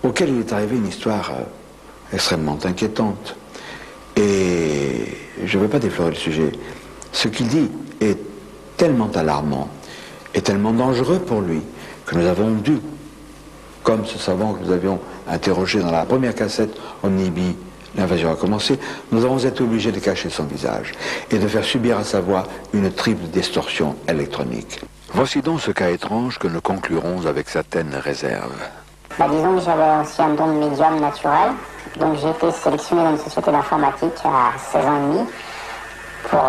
auquel il est arrivé une histoire extrêmement inquiétante. Et je ne veux pas déflorer le sujet. Ce qu'il dit est tellement alarmant et tellement dangereux pour lui que nous avons dû, comme ce savant que nous avions interrogé dans la première cassette Omnibi, l'invasion a commencé, nous avons été obligés de cacher son visage et de faire subir à sa voix une triple distorsion électronique. Voici donc ce cas étrange que nous conclurons avec certaines réserves. Disons que j'avais aussi un don de médium naturel, donc j'ai été sélectionné dans une société d'informatique à 16 ans et demi pour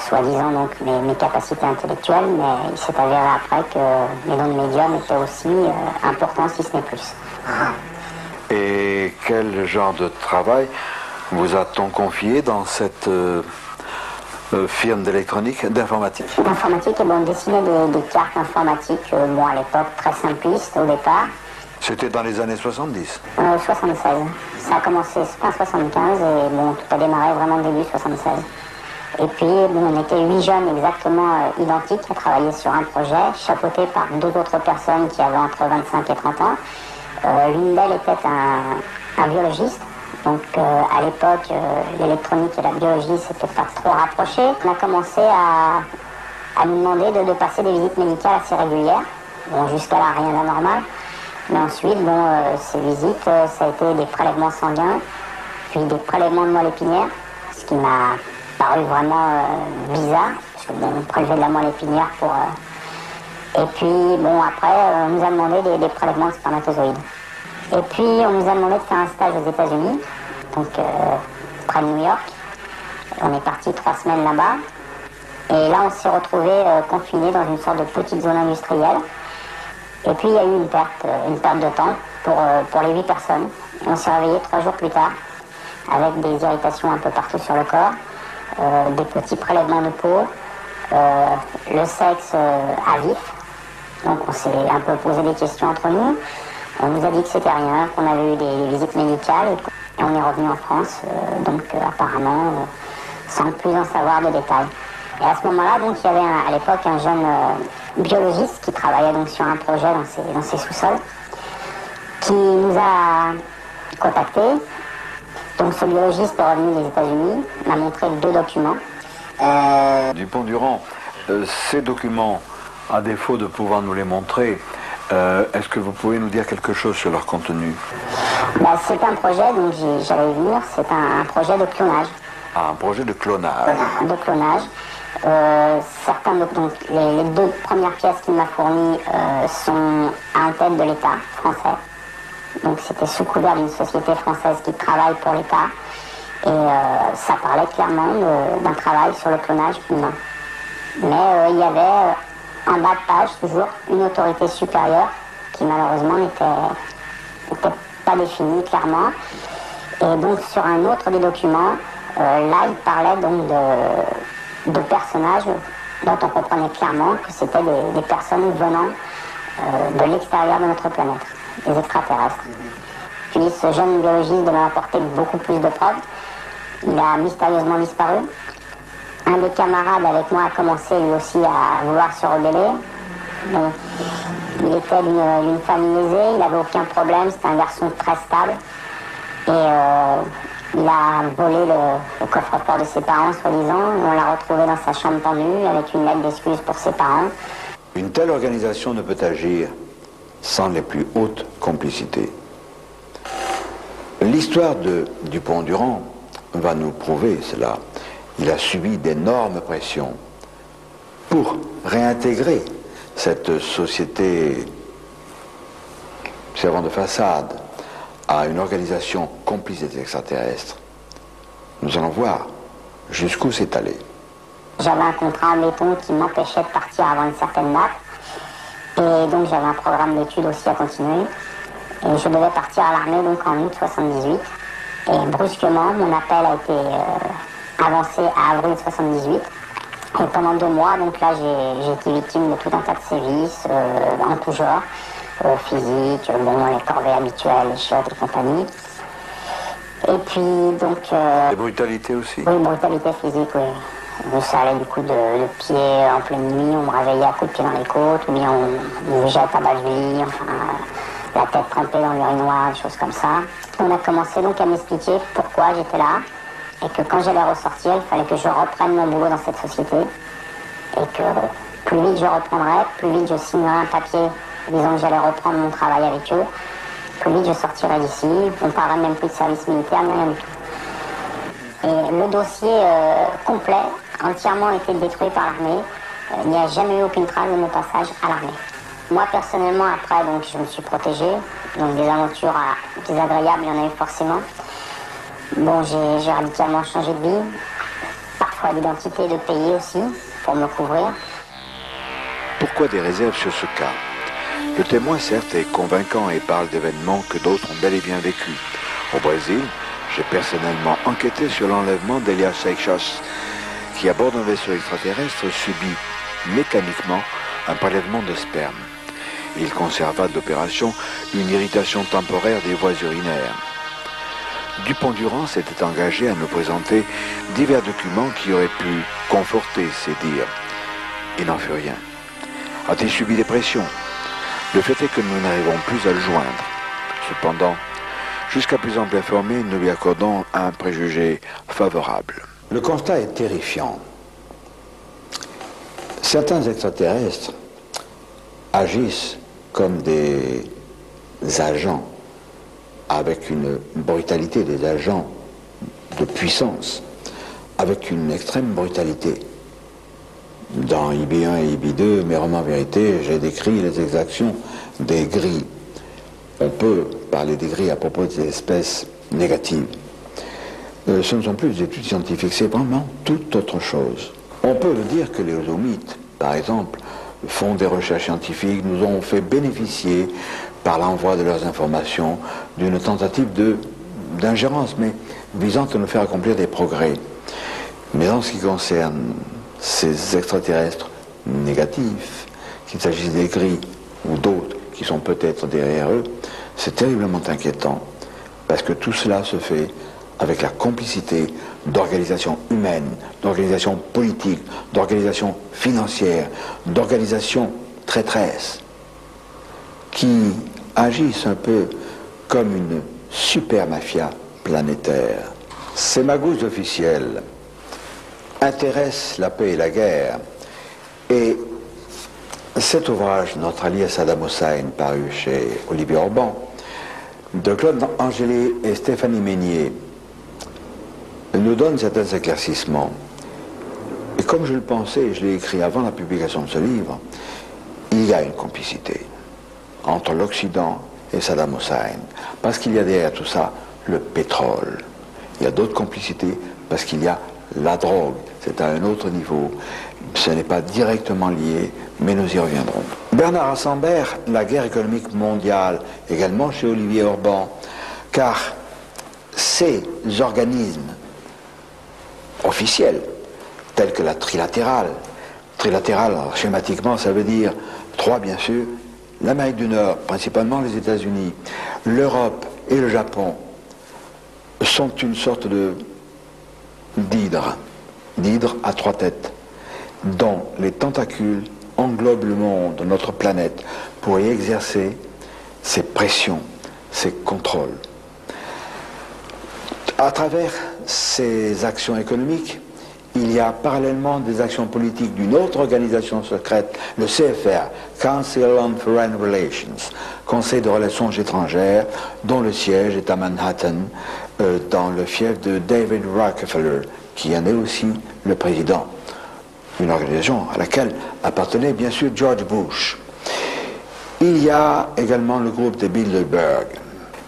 soi-disant donc mes capacités intellectuelles, mais il s'est avéré après que mes dons de médium étaient aussi importants, si ce n'est plus. Et quel genre de travail vous a-t-on confié dans cette firme d'électronique, d'informatique? D'informatique, et on dessinait des cartes informatiques, bon à l'époque très simplistes au départ. C'était dans les années 70? 76. Ça a commencé fin 75 et bon, tout a démarré vraiment début 76. Et puis, bon, on était 8 jeunes exactement identiques à travailler sur un projet, chapeautés par 2 autres personnes qui avaient entre 25 et 30 ans. L'une d'elles était un biologiste. Donc à l'époque, l'électronique et la biologie, c'était pas trop rapproché. On a commencé à nous demander de passer des visites médicales assez régulières. Bon, jusqu'à là, rien d'anormal. Mais ensuite, bon, ces visites, ça a été des prélèvements sanguins, puis des prélèvements de moelle épinière, ce qui m'a paru vraiment bizarre, parce que bon, on prélevait de la moelle épinière pour... Et puis, bon, après, on nous a demandé des prélèvements de spermatozoïdes. Et puis, on nous a demandé de faire un stage aux États-Unis, donc près de New York. On est parti 3 semaines là-bas. Et là, on s'est retrouvés confinés dans une sorte de petite zone industrielle. Et puis, il y a eu une perte de temps pour les 8 personnes. Et on s'est réveillés 3 jours plus tard, avec des irritations un peu partout sur le corps, des petits prélèvements de peau, le sexe à vif. Donc, on s'est un peu posé des questions entre nous. On nous a dit que c'était rien, qu'on avait eu des visites médicales et on est revenu en France, apparemment sans plus en savoir de détails. Et à ce moment-là, donc, il y avait à l'époque un jeune biologiste qui travaillait donc sur un projet dans ses sous-sols, qui nous a contactés. Donc ce biologiste est revenu des États-Unis, m'a montré 2 documents. Dupont-Durand, ces documents, à défaut de pouvoir nous les montrer, est-ce que vous pouvez nous dire quelque chose sur leur contenu? C'est un projet, donc j'allais y venir, c'est un projet de clonage. Ah, un projet de clonage. De clonage. Donc, les 2 premières pièces qu'il m'a fournies sont à en tête de l'État français. Donc c'était sous couvert d'une société française qui travaille pour l'État. Et ça parlait clairement d'un travail sur le clonage humain. Mais il y avait en bas de page toujours une autorité supérieure qui malheureusement n'était pas définie clairement. Et donc sur un autre des documents, là il parlait donc de personnages dont on comprenait clairement que c'était des personnes venant de l'extérieur de notre planète, des extraterrestres. Puis ce jeune biologiste devait apporter beaucoup plus de preuves. Il a mystérieusement disparu. Un des camarades avec moi a commencé lui aussi à vouloir se rebeller. Donc, il était d'une famille aisée, il n'avait aucun problème, c'était un garçon très stable. Et il a volé le coffre-fort de ses parents, soi-disant. On l'a retrouvé dans sa chambre tendue avec une lettre d'excuse pour ses parents. Une telle organisation ne peut agir sans les plus hautes complicités. L'histoire de Dupont-Durand va nous prouver cela. Il a subi d'énormes pressions pour réintégrer cette société servant de façade à une organisation complice des extraterrestres. Nous allons voir jusqu'où c'est allé. J'avais un contrat, mettons, qui m'empêchait de partir avant une certaine date. Et donc j'avais un programme d'études aussi à continuer. Et je devais partir à l'armée donc en août 78. Et brusquement, mon appel a été avancé à avril 78. Et pendant 2 mois, donc là, j'ai été victime de tout un tas de sévices en tout genre, physique, les corvées habituelles, les chiottes et compagnie. Et puis donc... Des brutalités aussi? Oui, brutalité physique, oui. Ça allait du coup de pied en pleine nuit, on me réveillait à coups de pied dans les côtes, ou bien on me jette à bas de lit, la tête trempée dans l'urinoir, des choses comme ça. On a commencé donc à m'expliquer pourquoi j'étais là, et que quand j'allais ressortir, il fallait que je reprenne mon boulot dans cette société, et que plus vite je reprendrais, plus vite je signerais un papier disant que j'allais reprendre mon travail avec eux, plus vite je sortirais d'ici, on ne parlerait même plus de service militaire, ni rien du tout. Et le dossier complet, entièrement été détruit par l'armée. Il n'y a jamais eu aucune trace de mon passage à l'armée. Moi, personnellement, après, donc, je me suis protégée. Donc, des aventures désagréables, il y en a eu forcément. Bon, j'ai radicalement changé de vie. Parfois d'identité, de pays aussi, pour me couvrir. Pourquoi des réserves sur ce cas? Le témoin, certes, est convaincant et parle d'événements que d'autres ont bel et bien vécus. Au Brésil, j'ai personnellement enquêté sur l'enlèvement d'Elias Seixas, qui, à bord d'un vaisseau extraterrestre, subit mécaniquement un prélèvement de sperme. Il conserva de l'opération une irritation temporaire des voies urinaires. Dupont-Durand s'était engagé à nous présenter divers documents qui auraient pu conforter ses dires. Il n'en fut rien. A-t-il subi des pressions? Le fait est que nous n'arrivons plus à le joindre. Cependant, jusqu'à plus ample informé, nous lui accordons un préjugé favorable. Le constat est terrifiant. Certains extraterrestres agissent comme des agents, avec une brutalité, des agents de puissance, avec une extrême brutalité. Dans IB1 et IB2, mes romans vérité, j'ai décrit les exactions des gris. On peut parler des gris à propos des espèces négatives. Ce ne sont plus des études scientifiques, c'est vraiment toute autre chose. On peut dire que les ozomites, par exemple, font des recherches scientifiques, nous ont fait bénéficier, par l'envoi de leurs informations, d'une tentative d'ingérence, mais visant à nous faire accomplir des progrès. Mais en ce qui concerne ces extraterrestres négatifs, qu'il s'agisse des gris ou d'autres qui sont peut-être derrière eux, c'est terriblement inquiétant, parce que tout cela se fait avec la complicité d'organisations humaines, d'organisations politiques, d'organisations financières, d'organisations traîtresses, qui agissent un peu comme une super mafia planétaire. Ces magouilles officielles intéressent la paix et la guerre, et cet ouvrage, Notre allié Saddam Hussein, paru chez Olivier Orban, de Claude Angeli et Stéphanie Meignier, nous donne certains éclaircissements. Et comme je le pensais, et je l'ai écrit avant la publication de ce livre, il y a une complicité entre l'Occident et Saddam Hussein, parce qu'il y a derrière tout ça le pétrole. Il y a d'autres complicités parce qu'il y a la drogue. C'est à un autre niveau. Ce n'est pas directement lié, mais nous y reviendrons. Bernard Arambert, La guerre économique mondiale, également chez Olivier Orban, car ces organismes officiels, tels que la trilatérale, alors, schématiquement, ça veut dire trois, bien sûr, l'Amérique du Nord, principalement les États-Unis, l'Europe et le Japon, sont une sorte d'hydre à trois têtes, dont les tentacules englobent le monde, notre planète, pour y exercer ces pressions, ces contrôles. À travers ces actions économiques, il y a parallèlement des actions politiques d'une autre organisation secrète, le CFR, Council on Foreign Relations, Conseil de relations étrangères, dont le siège est à Manhattan, dans le fief de David Rockefeller, qui en est aussi le président. Une organisation à laquelle appartenait bien sûr George Bush. Il y a également le groupe des Bilderberg.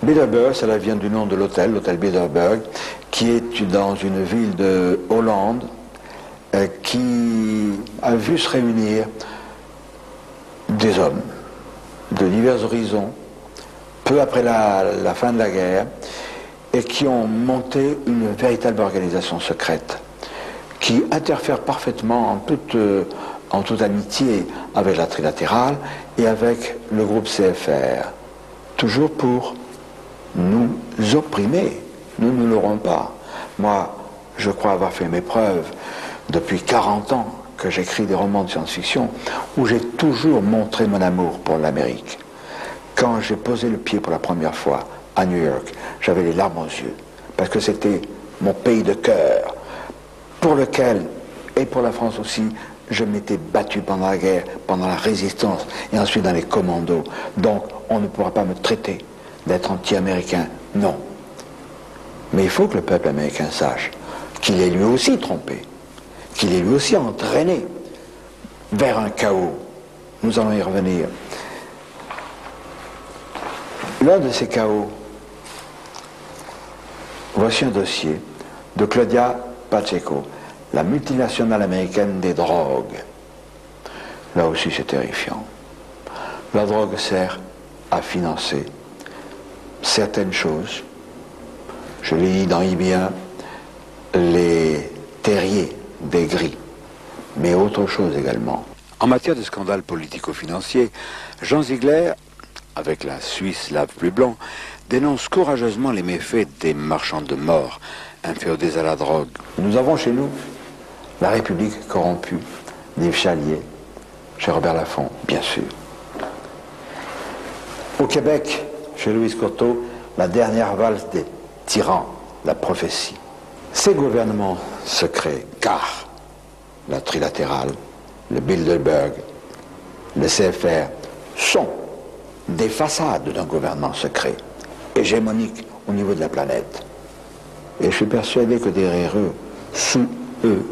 Bilderberg, cela vient du nom de l'hôtel Bilderberg, qui est dans une ville de Hollande, qui a vu se réunir des hommes de divers horizons, peu après la fin de la guerre, et qui ont monté une véritable organisation secrète, qui interfère parfaitement en toute amitié avec la trilatérale et avec le groupe CFR, toujours pour nous opprimer. Nous ne l'aurons pas. Moi, je crois avoir fait mes preuves depuis 40 ans que j'écris des romans de science-fiction où j'ai toujours montré mon amour pour l'Amérique. Quand j'ai posé le pied pour la première fois à New York, j'avais les larmes aux yeux, parce que c'était mon pays de cœur, pour lequel, et pour la France aussi, je m'étais battu pendant la guerre, pendant la résistance, et ensuite dans les commandos. Donc, on ne pourra pas me traiter d'être anti-américain, non. Mais il faut que le peuple américain sache qu'il est lui aussi trompé, qu'il est lui aussi entraîné vers un chaos. Nous allons y revenir. L'un de ces chaos, voici un dossier de Claudia Pacheco, la multinationale américaine des drogues. Là aussi c'est terrifiant. La drogue sert à financer certaines choses. Je lis dans IB1 les terriers des gris, mais autre chose également. En matière de scandales politico-financiers, Jean Ziegler, avec la Suisse Lave Plus Blanc, dénonce courageusement les méfaits des marchands de mort inféodés à la drogue. Nous avons chez nous La République corrompue d'Yves Chalier, chez Robert Laffont, bien sûr. Au Québec, chez Louise Courteau, La dernière valse des tyrans, La prophétie. Ces gouvernements secrets, car la trilatérale, le Bilderberg, le CFR, sont des façades d'un gouvernement secret, hégémonique au niveau de la planète. Et je suis persuadé que derrière eux, sous eux,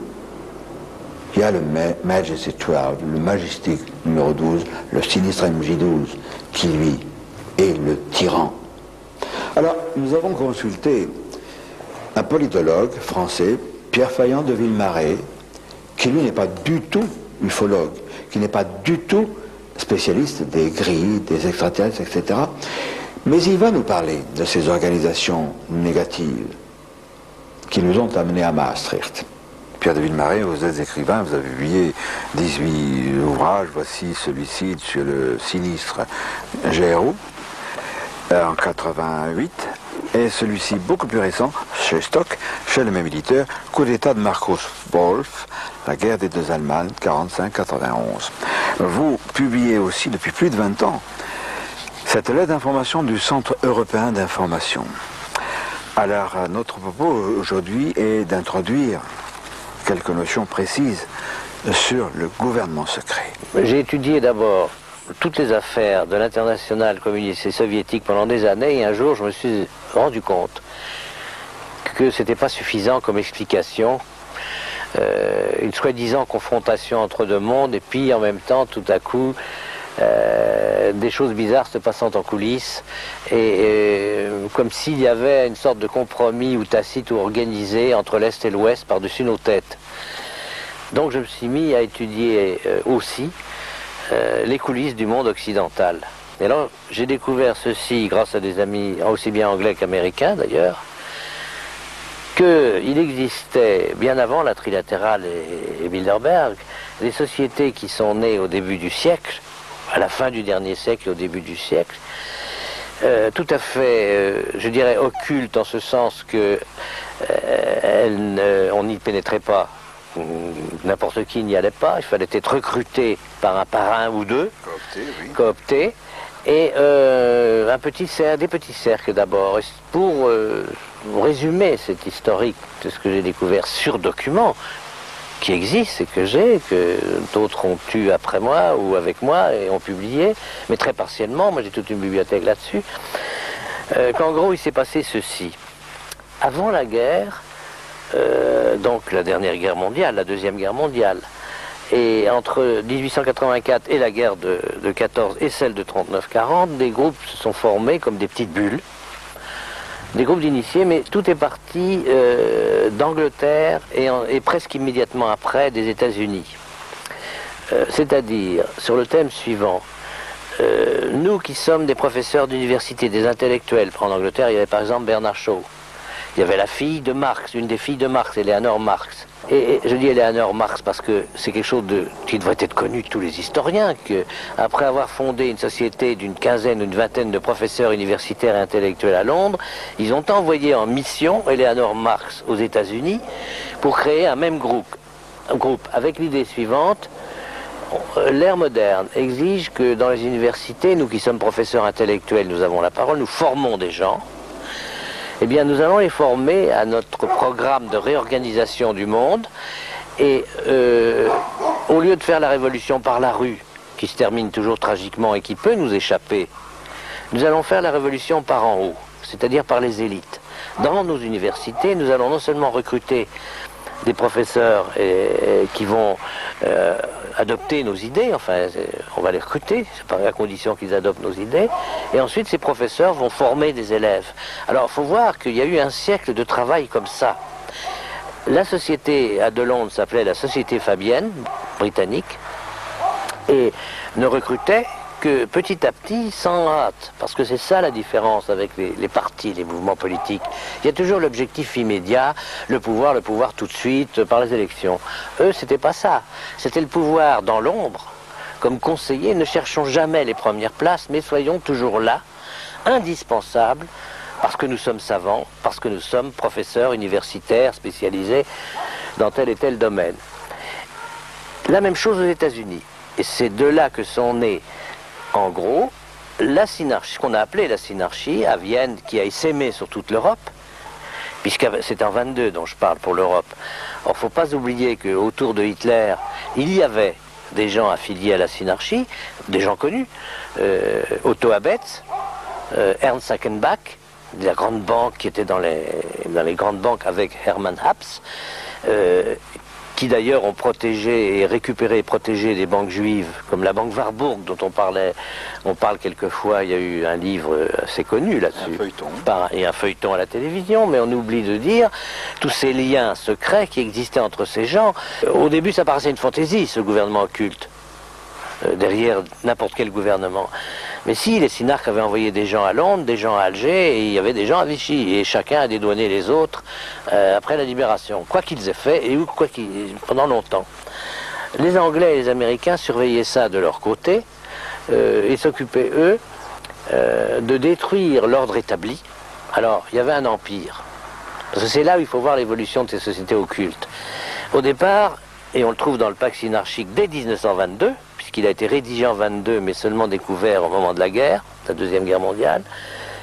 il y a le Majesty 12, le Majestic numéro 12, le sinistre MJ12, qui lui est le tyran. Alors, nous avons consulté un politologue français, Pierre Faillant de Villemarais, qui lui n'est pas du tout ufologue, qui n'est pas du tout spécialiste des grilles, des extraterrestres, etc. Mais il va nous parler de ces organisations négatives qui nous ont amenés à Maastricht. Pierre de Villemarais, vous êtes écrivain, vous avez publié 18 ouvrages, voici celui-ci sur le sinistre GRU en 88, et celui-ci beaucoup plus récent, chez Stock, chez le même éditeur, Coup d'état de Marcus Wolf, La guerre des deux Allemagnes, 45-91. Vous publiez aussi depuis plus de 20 ans cette lettre d'information du Centre européen d'information. Alors, notre propos aujourd'hui est d'introduire quelques notions précises sur le gouvernement secret. J'ai étudié d'abord toutes les affaires de l'internationale communiste et soviétique pendant des années, et un jour je me suis rendu compte que c'était pas suffisant comme explication, une soi-disant confrontation entre deux mondes, et puis en même temps tout à coup des choses bizarres se passant en coulisses, et comme s'il y avait une sorte de compromis ou tacite ou organisé entre l'Est et l'Ouest par-dessus nos têtes. Donc je me suis mis à étudier aussi les coulisses du monde occidental. Et là, j'ai découvert ceci grâce à des amis aussi bien anglais qu'américains d'ailleurs, qu'il existait, bien avant la trilatérale et Bilderberg, des sociétés qui sont nées au début du siècle, à la fin du dernier siècle et au début du siècle, tout à fait, je dirais, occultes en ce sens que on n'y pénétrait pas. N'importe qui n'y allait pas, il fallait être recruté par un ou deux, coopté, et des petits cercles d'abord. Pour résumer cet historique de ce que j'ai découvert sur document, qui existe et que d'autres ont eu après moi ou avec moi et ont publié, mais très partiellement, moi j'ai toute une bibliothèque là-dessus, qu'en gros il s'est passé ceci. Avant la guerre, donc la dernière guerre mondiale, la deuxième guerre mondiale, et entre 1884 et la guerre de 14 et celle de 39-40, des groupes se sont formés comme des petites bulles, des groupes d'initiés, mais tout est parti d'Angleterre et presque immédiatement après des États-Unis. C'est-à-dire, sur le thème suivant, nous qui sommes des professeurs d'université, des intellectuels, en Angleterre il y avait par exemple Bernard Shaw, il y avait la fille de Marx, une des filles de Marx, Eleanor Marx. Et je dis Eleanor Marx parce que c'est quelque chose qui devrait être connu de tous les historiens, qu'après avoir fondé une société d'une quinzaine ou une vingtaine de professeurs universitaires et intellectuels à Londres, ils ont envoyé en mission Eleanor Marx aux États-Unis pour créer un même groupe avec l'idée suivante: l'ère moderne exige que dans les universités, nous qui sommes professeurs intellectuels, nous avons la parole, nous formons des gens. Eh bien, nous allons les former à notre programme de réorganisation du monde, et au lieu de faire la révolution par la rue, qui se termine toujours tragiquement et qui peut nous échapper, nous allons faire la révolution par en haut, c'est-à-dire par les élites. Dans nos universités, nous allons non seulement recruter des professeurs qui vont adopter nos idées, enfin on va les recruter, c'est pas à condition qu'ils adoptent nos idées, et ensuite ces professeurs vont former des élèves. Alors il faut voir qu'il y a eu un siècle de travail comme ça. La société de Londres s'appelait la Société Fabienne, britannique, et ne recrutait que petit à petit, sans hâte, parce que c'est ça la différence avec les partis, les mouvements politiques. Il y a toujours l'objectif immédiat, le pouvoir tout de suite, par les élections. Eux, c'était pas ça. C'était le pouvoir dans l'ombre, comme conseiller. Ne cherchons jamais les premières places, mais soyons toujours là, indispensable parce que nous sommes savants, parce que nous sommes professeurs universitaires spécialisés dans tel et tel domaine. La même chose aux États-Unis. Et c'est de là que sont nés, en gros, la synarchie, ce qu'on a appelé la synarchie à Vienne, qui a essaimé sur toute l'Europe, puisque c'est en 22 dont je parle pour l'Europe. Or, il ne faut pas oublier qu'autour de Hitler, il y avait des gens affiliés à la synarchie, des gens connus, Otto Abetz, Ernst Achenbach, de la grande banque qui était dans les grandes banques avec Hermann Habs, qui d'ailleurs ont protégé et récupéré et protégé des banques juives, comme la banque Warburg dont on parle quelquefois. Il y a eu un livre assez connu là-dessus, et un feuilleton à la télévision, mais on oublie de dire tous ces liens secrets qui existaient entre ces gens. Au début, ça paraissait une fantaisie, ce gouvernement occulte, derrière n'importe quel gouvernement. Mais si, les synarques avaient envoyé des gens à Londres, des gens à Alger, et il y avait des gens à Vichy, et chacun a dédouané les autres après la libération, quoi qu'ils aient fait, et pendant longtemps. Les Anglais et les Américains surveillaient ça de leur côté, et s'occupaient, eux, de détruire l'ordre établi. Alors, il y avait un empire, parce que c'est là où il faut voir l'évolution de ces sociétés occultes. Au départ, et on le trouve dans le pacte synarchique dès 1922, puisqu'il a été rédigé en 22, mais seulement découvert au moment de la guerre, la Deuxième Guerre mondiale,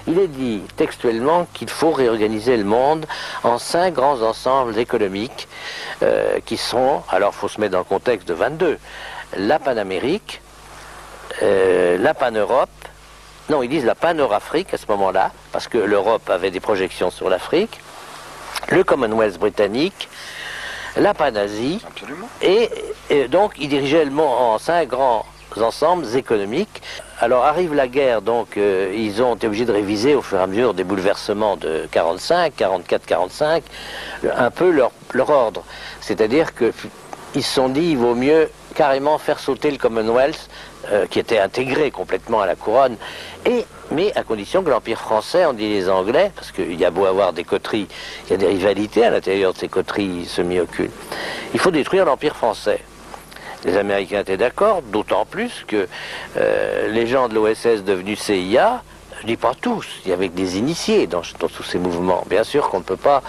il est dit textuellement qu'il faut réorganiser le monde en 5 grands ensembles économiques qui sont, alors il faut se mettre dans le contexte de 22, la Panamérique, la Pan-Europe, non, ils disent la Pan-Eurafrique à ce moment-là, parce que l'Europe avait des projections sur l'Afrique, le Commonwealth britannique, la Pan-Asie, et donc il dirigeait le monde en 5 grands ensembles économiques. Alors arrive la guerre, donc ils ont été obligés de réviser au fur et à mesure des bouleversements de 45, 44, 45, un peu leur ordre. C'est-à-dire qu'ils se sont dit, il vaut mieux carrément faire sauter le Commonwealth, qui était intégré complètement à la couronne, mais à condition que l'Empire français, on dit les Anglais, parce qu'il y a beau avoir des coteries, il y a des rivalités à l'intérieur de ces coteries semi-occultes, il faut détruire l'Empire français. Les Américains étaient d'accord, d'autant plus que les gens de l'OSS devenus CIA, je dis pas tous, il y avait des initiés dans tous ces mouvements. Bien sûr qu'on ne peut pas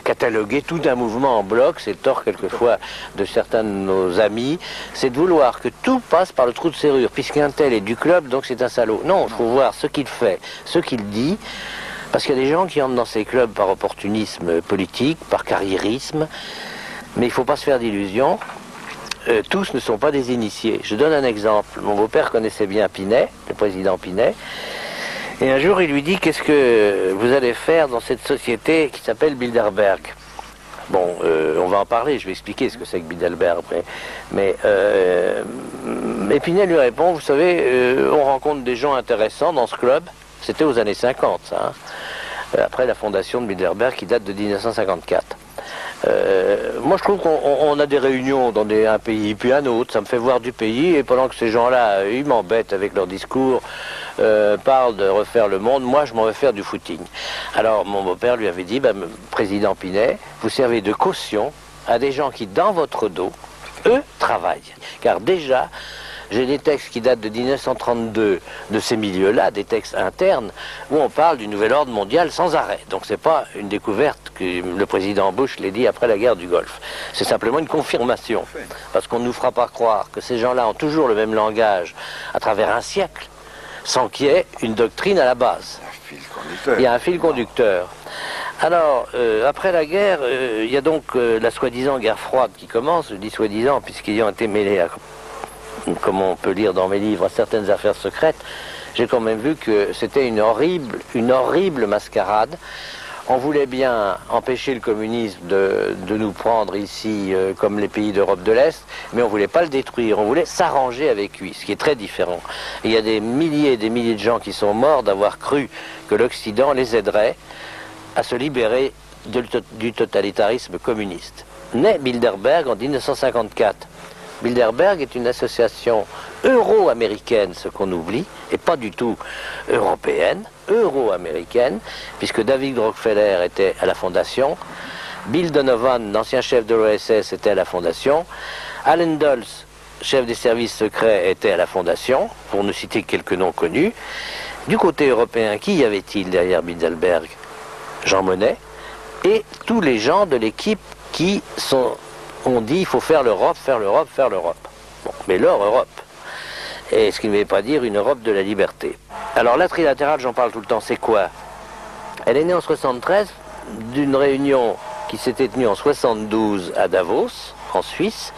cataloguer tout un mouvement en bloc, c'est le tort quelquefois de certains de nos amis, c'est de vouloir que tout passe par le trou de serrure, puisqu'un tel est du club, donc c'est un salaud. Non, il faut voir ce qu'il fait, ce qu'il dit, parce qu'il y a des gens qui entrent dans ces clubs par opportunisme politique, par carriérisme, mais il ne faut pas se faire d'illusions. Tous ne sont pas des initiés. Je donne un exemple. Mon beau-père connaissait bien Pinet, le président Pinet, et un jour il lui dit: qu'est-ce que vous allez faire dans cette société qui s'appelle Bilderberg? Bon, on va en parler, je vais expliquer ce que c'est que Bilderberg. Mais Pinet lui répond: vous savez, on rencontre des gens intéressants dans ce club. C'était aux années 50, ça, hein, après la fondation de Bilderberg qui date de 1954. Moi je trouve qu'on a des réunions dans un pays puis un autre, ça me fait voir du pays, et pendant que ces gens-là, ils m'embêtent avec leur discours, parlent de refaire le monde, moi je m'en vais faire du footing. Alors mon beau-père lui avait dit: président Pinet, vous servez de caution à des gens qui dans votre dos, eux, travaillent. Car déjà, j'ai des textes qui datent de 1932 de ces milieux-là, des textes internes, où on parle du nouvel ordre mondial sans arrêt. Donc c'est pas une découverte que le président Bush l'ait dit après la guerre du Golfe. C'est simplement une confirmation. Parce qu'on ne nous fera pas croire que ces gens-là ont toujours le même langage à travers un siècle, sans qu'il y ait une doctrine à la base. Il y a un fil conducteur. Alors, après la guerre, il y a donc la soi-disant guerre froide qui commence, je dis soi-disant, puisqu'ils ont été mêlés à, comme on peut lire dans mes livres, certaines affaires secrètes. J'ai quand même vu que c'était une horrible mascarade. On voulait bien empêcher le communisme de nous prendre ici comme les pays d'Europe de l'Est, mais on ne voulait pas le détruire, on voulait s'arranger avec lui, ce qui est très différent. Et il y a des milliers et des milliers de gens qui sont morts d'avoir cru que l'Occident les aiderait à se libérer du totalitarisme communiste. Naît Bilderberg en 1954. Bilderberg est une association euro-américaine, ce qu'on oublie, et pas du tout européenne, euro-américaine, puisque David Rockefeller était à la fondation, Bill Donovan, l'ancien chef de l'OSS, était à la fondation, Allen Dulles, chef des services secrets, était à la fondation, pour ne citer que quelques noms connus, Du côté européen, qui y avait-il derrière Bilderberg? Jean Monnet et tous les gens de l'équipe qui ont dit il faut faire l'Europe, faire l'Europe, faire l'Europe. Bon, mais leur Europe. Et ce qui ne veut pas dire une Europe de la liberté. Alors la trilatérale, j'en parle tout le temps, c'est quoi? Elle est née en 73 d'une réunion qui s'était tenue en 72 à Davos, en Suisse,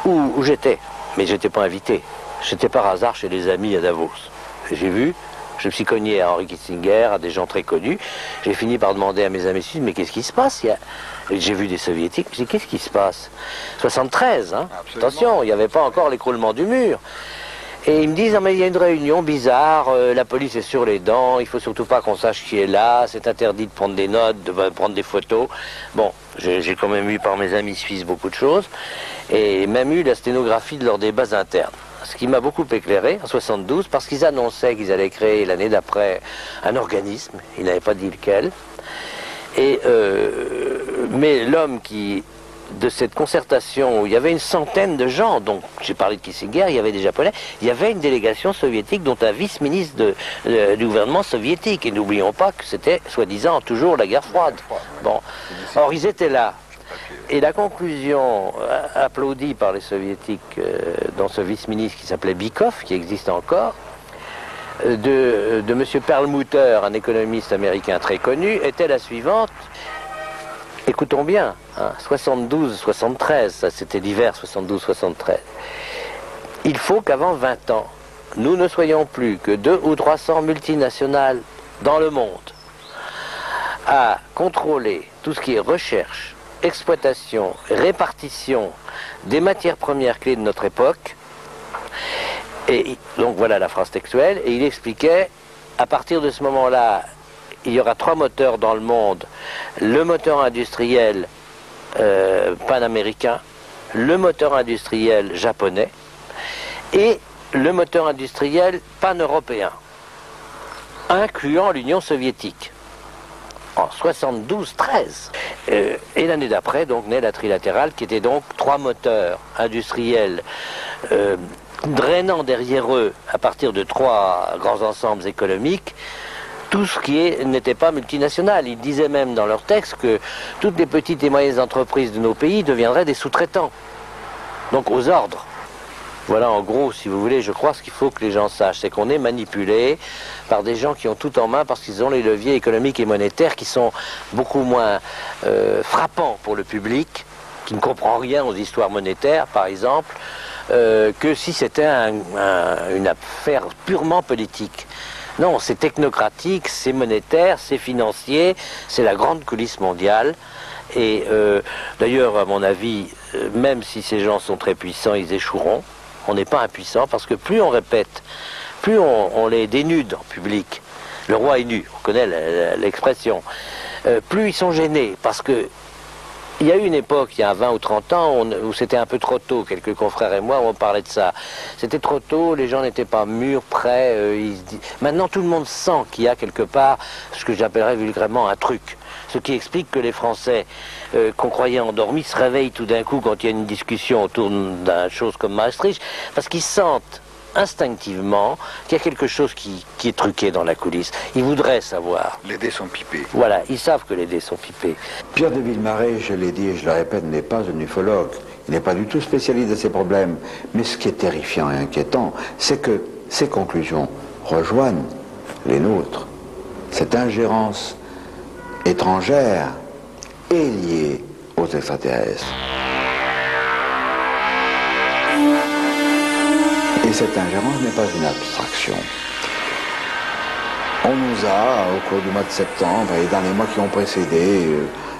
où j'étais. Mais je n'étais pas invité. J'étais par hasard chez les amis à Davos. J'ai vu, je me suis cogné à Henry Kissinger, à des gens très connus. J'ai fini par demander à mes amis suisses, mais qu'est-ce qui se passe? J'ai vu des soviétiques, je me suis dit, qu'est-ce qui se passe? 73, hein? Attention, il n'y avait pas encore l'écroulement du mur. Et ils me disent, non mais il y a une réunion bizarre, la police est sur les dents, il faut surtout pas qu'on sache qui est là, c'est interdit de prendre des notes, de prendre des photos. Bon, j'ai quand même eu par mes amis suisses beaucoup de choses, et même eu la sténographie de leurs débats internes. Ce qui m'a beaucoup éclairé en 72, parce qu'ils annonçaient qu'ils allaient créer l'année d'après un organisme, ils n'avaient pas dit lequel. Et, mais l'homme de cette concertation où il y avait une centaine de gens, donc j'ai parlé de Kissinger, il y avait des Japonais, il y avait une délégation soviétique dont un vice-ministre du gouvernement soviétique, et n'oublions pas que c'était soi-disant toujours la guerre froide. Bon. Or ils étaient là, et la conclusion applaudie par les soviétiques dans ce vice-ministre qui s'appelait Bykov, qui existe encore, de M. Perlmutter, un économiste américain très connu, était la suivante. Écoutons bien, hein, 72-73, ça c'était l'hiver 72-73. Il faut qu'avant 20 ans, nous ne soyons plus que 200 ou 300 multinationales dans le monde à contrôler tout ce qui est recherche, exploitation, répartition des matières premières clés de notre époque. Et donc voilà la phrase textuelle, et il expliquait, à partir de ce moment-là, il y aura 3 moteurs dans le monde, le moteur industriel panaméricain, le moteur industriel japonais et le moteur industriel pan-européen, incluant l'Union soviétique, en 72-13. Et l'année d'après, donc, naît la trilatérale, qui était donc 3 moteurs industriels drainant derrière eux, à partir de 3 grands ensembles économiques, tout ce qui n'était pas multinational. Ils disaient même dans leur texte que toutes les petites et moyennes entreprises de nos pays deviendraient des sous-traitants, donc aux ordres. Voilà en gros, si vous voulez, je crois ce qu'il faut que les gens sachent, c'est qu'on est manipulé par des gens qui ont tout en main parce qu'ils ont les leviers économiques et monétaires qui sont beaucoup moins frappants pour le public, qui ne comprend rien aux histoires monétaires, par exemple, que si c'était une affaire purement politique. Non, c'est technocratique, c'est monétaire, c'est financier, c'est la grande coulisse mondiale. Et d'ailleurs, à mon avis, même si ces gens sont très puissants, ils échoueront. On n'est pas impuissant parce que plus on répète, plus on les dénude en public. Le roi est nu, on connaît l'expression. Plus ils sont gênés parce que il y a eu une époque, il y a 20 ou 30 ans, où c'était un peu trop tôt, quelques confrères et moi, où on parlait de ça. C'était trop tôt, les gens n'étaient pas mûrs, prêts. Maintenant, tout le monde sent qu'il y a quelque part ce que j'appellerais vulgairement un truc. Ce qui explique que les Français, qu'on croyait endormis, se réveillent tout d'un coup quand il y a une discussion autour d'une chose comme Maastricht, parce qu'ils sentent instinctivement qu'il y a quelque chose qui est truqué dans la coulisse. Ils voudraient savoir. Les dés sont pipés. Voilà, ils savent que les dés sont pipés. Pierre de Villemaret, je l'ai dit et je le répète, n'est pas un ufologue. Il n'est pas du tout spécialiste de ces problèmes. Mais ce qui est terrifiant et inquiétant, c'est que ces conclusions rejoignent les nôtres. Cette ingérence étrangère est liée aux extraterrestres. Et cette ingérence n'est pas une abstraction. On nous a, au cours du mois de septembre et dans les mois qui ont précédé,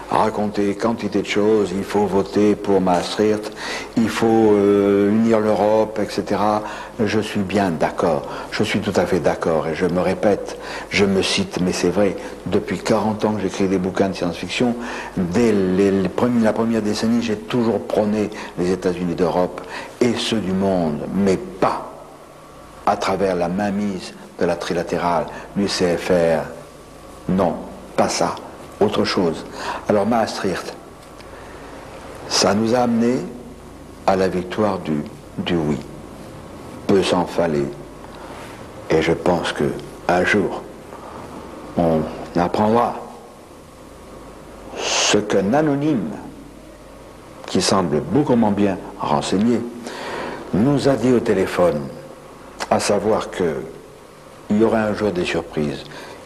raconté quantité de choses. Il faut voter pour Maastricht, il faut unir l'Europe, etc. Je suis bien d'accord, je suis tout à fait d'accord, et je me répète, je me cite, mais c'est vrai, depuis 40 ans que j'écris des bouquins de science-fiction, dès la première décennie, j'ai toujours prôné les États-Unis d'Europe et ceux du monde, mais pas à travers la mainmise de la trilatérale, du CFR. Non, pas ça, autre chose. Alors Maastricht, ça nous a amené à la victoire du oui. Peu s'en fallait. Et je pense que un jour, on apprendra ce qu'un anonyme, qui semble beaucoup moins bien renseigné, nous a dit au téléphone, à savoir qu'il y aurait un jour des surprises,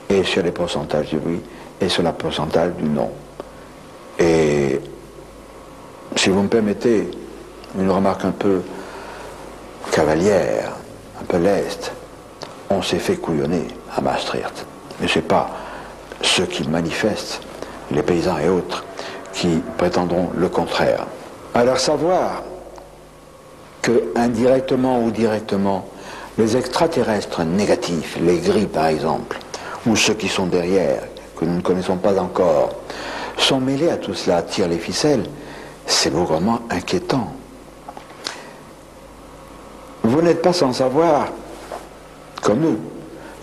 et sur les pourcentages du oui, et sur le pourcentage du non. Et si vous me permettez une remarque un peu cavalière, un peu leste, on s'est fait couillonner à Maastricht. Mais ce n'est pas ceux qui manifestent, les paysans et autres, qui prétendront le contraire. Alors savoir que indirectement ou directement, les extraterrestres négatifs, les gris par exemple, ou ceux qui sont derrière, que nous ne connaissons pas encore, sont mêlés à tout cela, tirent les ficelles, c'est vraiment inquiétant. Vous n'êtes pas sans savoir, comme nous,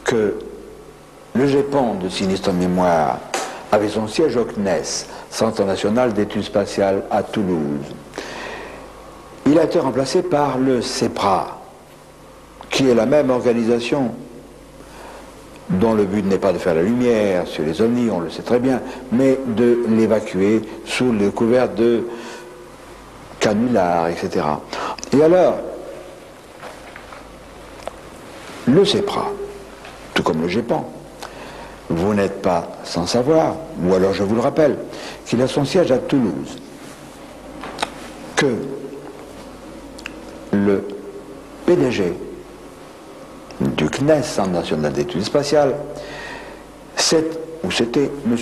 que le GEPON de Sinistre Mémoire avait son siège au CNES, Centre National d'Études Spatiales à Toulouse. Il a été remplacé par le CEPRA, qui est la même organisation, dont le but n'est pas de faire la lumière sur les ovnis, on le sait très bien, mais de l'évacuer sous le couvert de canulars, etc. Et alors, le CEPRA, tout comme le GEPAN, vous n'êtes pas sans savoir, ou alors je vous le rappelle, qu'il a son siège à Toulouse, que le PDG du CNES, Centre National d'Études Spatiales, c'était M.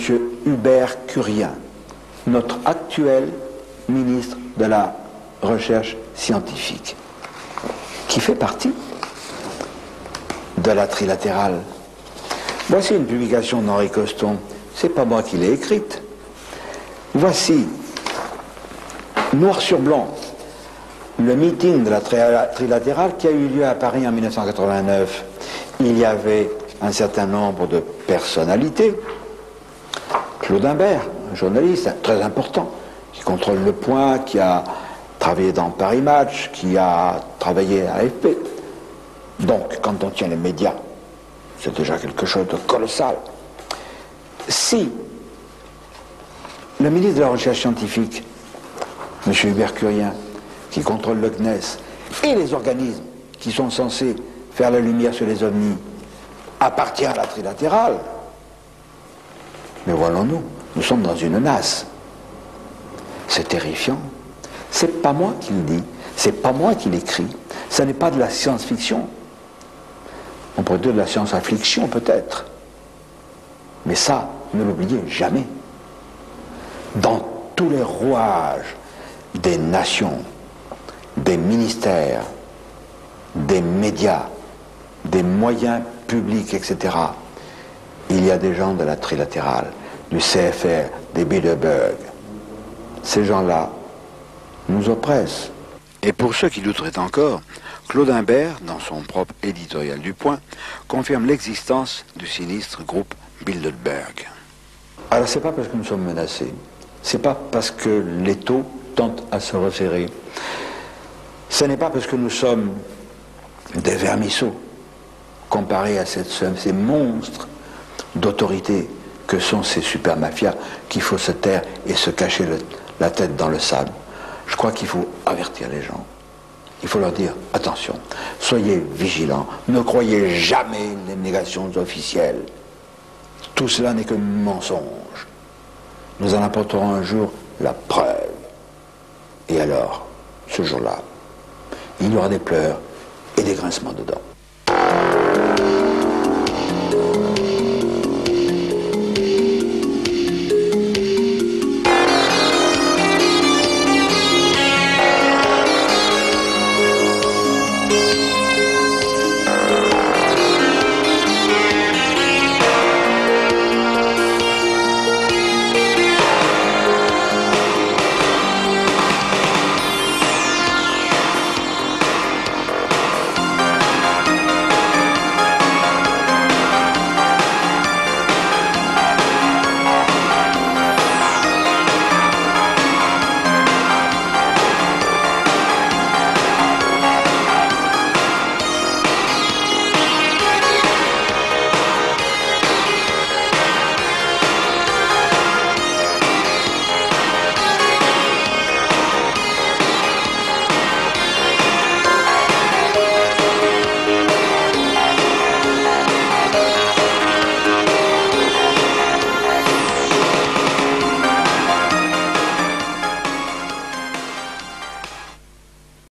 Hubert Curien, notre actuel ministre de la Recherche scientifique, qui fait partie de la trilatérale. Voici une publication d'Henri Coston, c'est pas moi qui l'ai écrite. Voici, noir sur blanc, le meeting de la trilatérale qui a eu lieu à Paris en 1989. Il y avait un certain nombre de personnalités. Claude Imbert, un journaliste très important, qui contrôle Le Point, qui a travaillé dans Paris Match, qui a travaillé à AFP. Donc, quand on tient les médias, c'est déjà quelque chose de colossal. Si le ministre de la Recherche scientifique, M. Hubert Curien, qui contrôle le CNES, et les organismes qui sont censés faire la lumière sur les ovnis, appartient à la trilatérale, mais voyons-nous, nous sommes dans une nasse. C'est terrifiant. C'est pas moi qui le dis, c'est pas moi qui l'écris, ça n'est pas de la science-fiction. On pourrait dire de la science-affliction peut-être. Mais ça, ne l'oubliez jamais. Dans tous les rouages des nations, des ministères, des médias, des moyens publics, etc., il y a des gens de la trilatérale, du CFR, des Bilderberg. Ces gens-là nous oppressent. Et pour ceux qui douteraient encore, Claude Imbert, dans son propre éditorial du Point, confirme l'existence du sinistre groupe Bilderberg. Alors c'est pas parce que nous sommes menacés, c'est pas parce que l'étau tente à se resserrer, ce n'est pas parce que nous sommes des vermisseaux comparés à ces monstres d'autorité que sont ces super mafias qu'il faut se taire et se cacher la tête dans le sable. Je crois qu'il faut avertir les gens. Il faut leur dire, attention, soyez vigilants, ne croyez jamais les négations officielles. Tout cela n'est que mensonge. Nous en apporterons un jour la preuve. Et alors, ce jour-là, il y aura des pleurs et des grincements de dents.